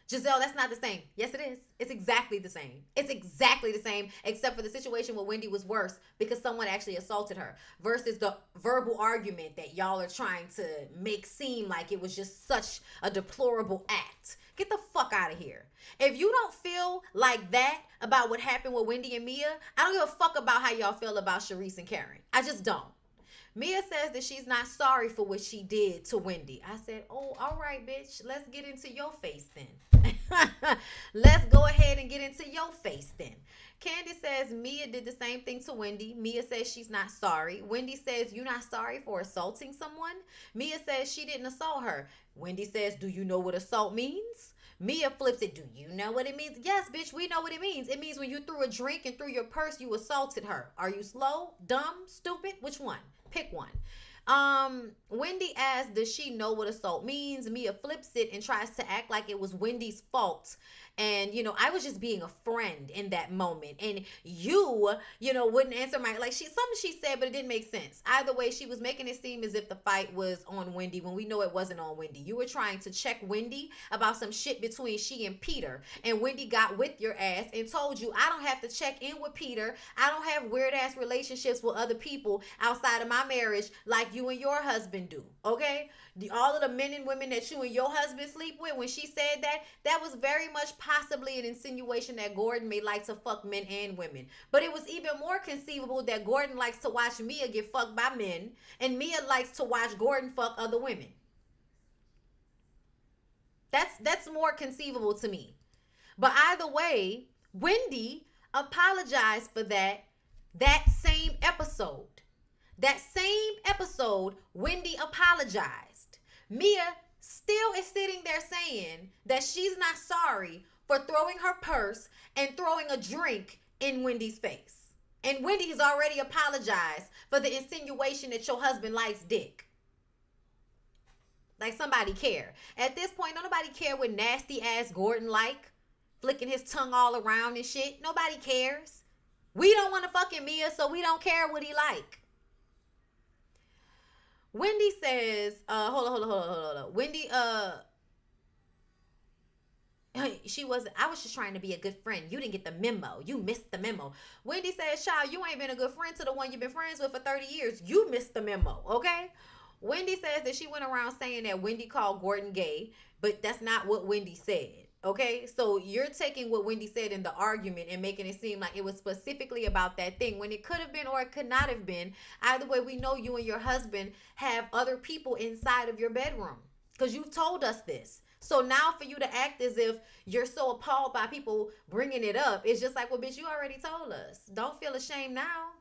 Giselle, that's not the same. Yes, it is. It's exactly the same. It's exactly the same, except for the situation where Wendy was worse because someone actually assaulted her versus the verbal argument that y'all are trying to make seem like it was just such a deplorable act. Get the fuck out of here. If you don't feel like that about what happened with Wendy and Mia, I don't give a fuck about how y'all feel about Charisse and Karen. I just don't. Mia says that she's not sorry for what she did to Wendy. I said, oh, all right, bitch. Let's get into your face then. Let's go ahead and get into your face then. Candace says Mia did the same thing to Wendy. Mia says she's not sorry. Wendy says you're not sorry for assaulting someone. Mia says she didn't assault her. Wendy says, do you know what assault means? Mia flips it. Do you know what it means? Yes, bitch, we know what it means. It means when you threw a drink and threw your purse, you assaulted her. Are you slow, dumb, stupid? Which one? Pick one. Wendy asks, does she know what assault means? Mia flips it and tries to act like it was Wendy's fault. And, you know, I was just being a friend in that moment. And you know, wouldn't answer my, like, something she said, but it didn't make sense. Either way, she was making it seem as if the fight was on Wendy when we know it wasn't on Wendy. You were trying to check Wendy about some shit between she and Peter. And Wendy got with your ass and told you, I don't have to check in with Peter. I don't have weird ass relationships with other people outside of my marriage like you and your husband do. Okay? All of the men and women that you and your husband sleep with, when she said that, that was very much possibly an insinuation that Gordon may like to fuck men and women. But it was even more conceivable that Gordon likes to watch Mia get fucked by men and Mia likes to watch Gordon fuck other women. That's more conceivable to me. But either way, Wendy apologized for that same episode. That same episode, Wendy apologized. Mia still is sitting there saying that she's not sorry for throwing her purse and throwing a drink in Wendy's face. And Wendy has already apologized for the insinuation that your husband likes dick. Like somebody care. At this point, don't nobody care what nasty ass Gordon like. Flicking his tongue all around and shit. Nobody cares. We don't want to fucking Mia, so we don't care what he like. Wendy says, hold on. Wendy, she wasn't. I was just trying to be a good friend. You didn't get the memo. You missed the memo. Wendy says, child, you ain't been a good friend to the one you've been friends with for 30 years. You missed the memo, okay? Wendy says that she went around saying that Wendy called Gordon gay, but that's not what Wendy said. Okay, so you're taking what Wendy said in the argument and making it seem like it was specifically about that thing when it could have been or it could not have been. Either way, we know you and your husband have other people inside of your bedroom because you've told us this. So now for you to act as if you're so appalled by people bringing it up, it's just like, well, bitch, you already told us. Don't feel ashamed now.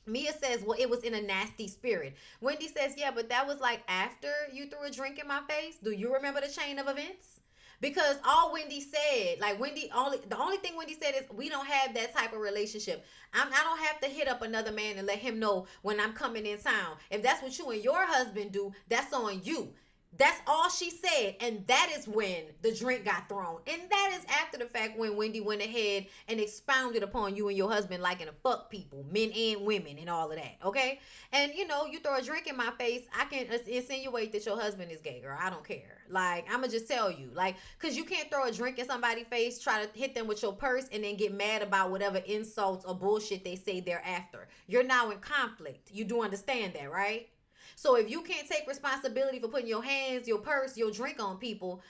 Mia says, well, it was in a nasty spirit. Wendy says, yeah, but that was like after you threw a drink in my face. Do you remember the chain of events? Because all Wendy said, like the only thing Wendy said is we don't have that type of relationship. I don't have to hit up another man and let him know when I'm coming in town. If that's what you and your husband do, that's on you. That's all she said, and that is when the drink got thrown. And that is after the fact when Wendy went ahead and expounded upon you and your husband liking to fuck people, men and women and all of that, okay? And, you know, you throw a drink in my face, I can insinuate that your husband is gay, girl. I don't care. Like, I'm going to just tell you. Like, because you can't throw a drink in somebody's face, try to hit them with your purse, and then get mad about whatever insults or bullshit they say thereafter. You're now in conflict. You do understand that, right? So if you can't take responsibility for putting your hands, your purse, your drink on people,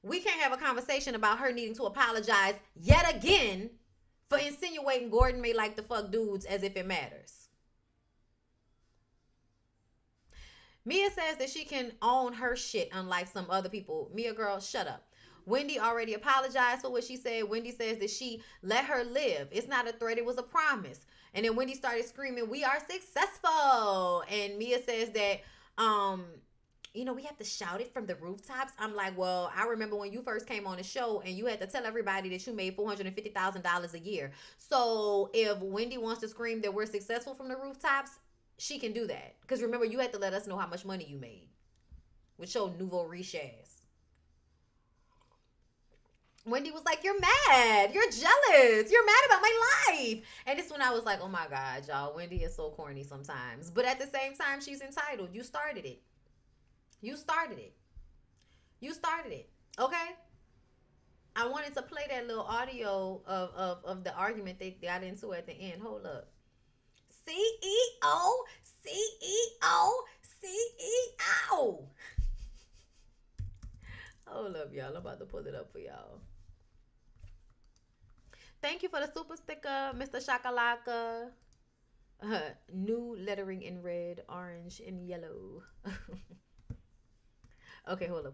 we can't have a conversation about her needing to apologize yet again for insinuating Gordon may like the fuck dudes as if it matters. Mia says that she can own her shit unlike some other people. Mia, girl, shut up. Wendy already apologized for what she said. Wendy says that she let her live. It's not a threat. It was a promise. And then Wendy started screaming, we are successful. And Mia says that, you know, we have to shout it from the rooftops. I'm like, well, I remember when you first came on the show and you had to tell everybody that you made $450,000 a year. So if Wendy wants to scream that we're successful from the rooftops, she can do that. Because remember, you had to let us know how much money you made with your nouveau riche ass. Wendy was like, you're mad. You're jealous. You're mad about my life. And it's when I was like, oh my God, y'all. Wendy is so corny sometimes. But at the same time, she's entitled. You started it. You started it. You started it. Okay? I wanted to play that little audio of the argument they got into at the end. Hold up. CEO. Hold up, y'all. I'm about to pull it up for y'all. Thank you for the super sticker, Mr. Shakalaka. New lettering in red, orange, and yellow. Okay, hold up.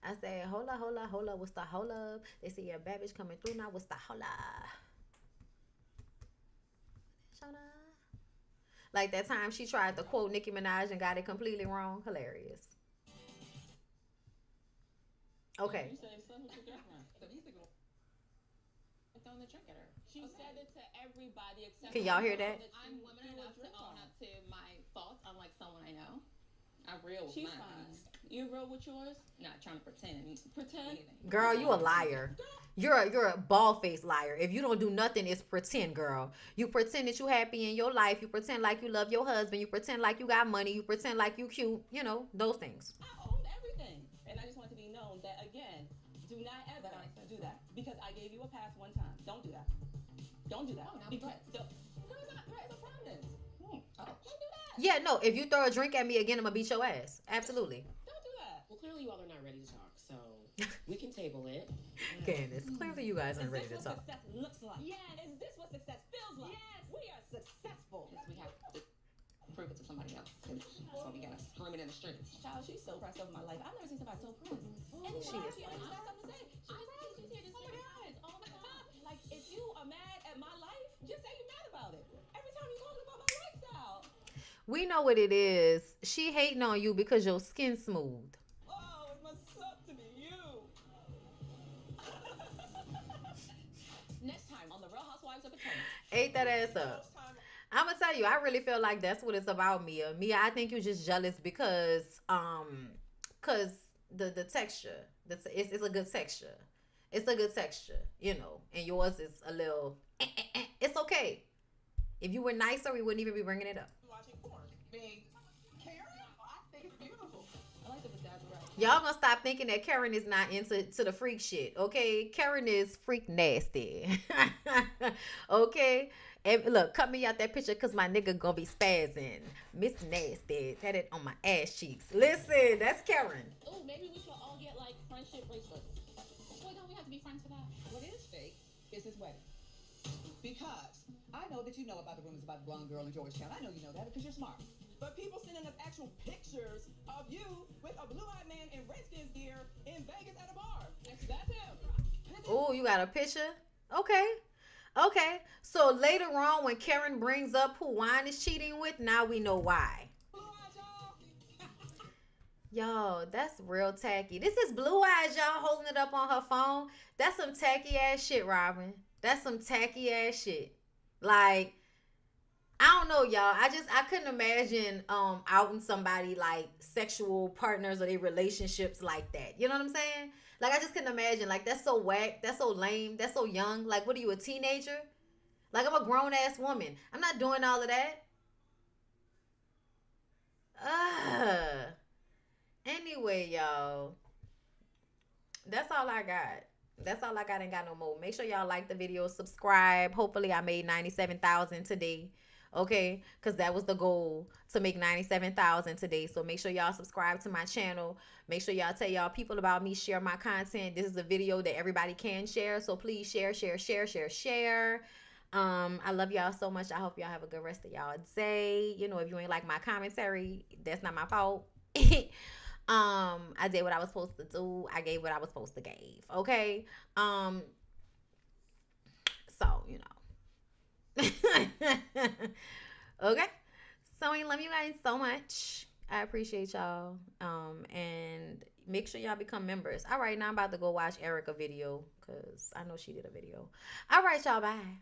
I said, hola, what's the hola? They say your bad bitch coming through now. What's the hola? Like that time she tried to quote Nicki Minaj and got it completely wrong. Hilarious. Okay. Throwing the drink at her. She said it to everybody except. Can y'all hear that? I'm woman enough to own up to my faults, unlike someone I know. I'm real with mine. Fine. You real with yours? Not trying to pretend. Pretend? Girl, you a liar. You're a bald-faced liar. If you don't do nothing, it's pretend, girl. You pretend that you happy in your life. You pretend like you love your husband. You pretend like you got money. You pretend like you cute. You know, those things. I own everything. And I just want to be known that, again, do not ever do that. Because I gave you a pass one time. Don't do that. Don't do that. Oh, now because it's not threat, it's a promise. Oh. Don't do that. Yeah, no, if you throw a drink at me again, I'm going to beat your ass. Absolutely. Don't do that. Well, clearly you all are not ready to talk, so we can table it. Candace, clearly you guys aren't ready to talk. Success looks like? Yes. Is this what success feels like? Yes. We are successful. Yes, we have to prove it to somebody else. That's why we got to scream it in the streets. Child, she's so proud of my life. I've never seen somebody so proud. And She is she always got something to say. She's proud. She's here to say all the time. Like, if you are mad at my life, just say you're mad about it. Every time you're talking about my lifestyle. We know what it is. She hating on you because your skin's smooth. Oh, it must suck to be you. Next time on The Real Housewives of Potomac. Ate that ass up. I'm gonna tell you, I really feel like that's what it's about, Mia. Mia, I think you're just jealous because the texture, it's a good texture. It's a good texture, you know, and yours is a little. It's okay. If you were nicer, we wouldn't even be bringing it up. Watching porn. Being Karen? I think it's beautiful. I like the bedazzled. Y'all gonna stop thinking that Karen is not into the freak shit, okay? Karen is freak nasty. Okay? And look, cut me out that picture because my nigga gonna be spazzing. Miss Nasty. Had it on my ass cheeks. Listen, that's Karen. Oh, maybe we should all get like friendship bracelets. Well, don't we have to be friends for that? What is fake is his wedding. Because I know that you know about the rumors about the blonde girl in Georgetown. I know you know that because you're smart. But people sending us actual pictures of you with a blue-eyed man in Redskins gear in Vegas at a bar. That's him. Oh, you got a picture? Okay. Okay. So later on, when Karen brings up who Wine is cheating with, now we know why. Yo, that's real tacky. This is Blue Eyes, y'all, holding it up on her phone. That's some tacky ass shit, Robyn. That's some tacky ass shit. Like, I don't know, y'all. I couldn't imagine outing somebody like sexual partners or their relationships like that. You know what I'm saying? Like, I just couldn't imagine. Like, that's so whack. That's so lame. That's so young. Like, what are you, a teenager? Like, I'm a grown ass woman. I'm not doing all of that. Anyway, y'all. That's all I got. That's all I got. Ain't got no more. Make sure y'all like the video, subscribe. Hopefully I made 97,000 today. Okay, because that was the goal, to make 97,000 today. So make sure y'all subscribe to my channel. Make sure y'all tell y'all people about me, share my content. This is a video that everybody can share, so please share. I love y'all so much. I hope y'all have a good rest of y'all day. You know, if you ain't like my commentary, that's not my fault. I did what I was supposed to do. I gave what I was supposed to give. Okay. So, you know. Okay. So I love you guys so much. I appreciate y'all. And make sure y'all become members. All right, now I'm about to go watch Erica video because I know she did a video. All right, y'all. Bye.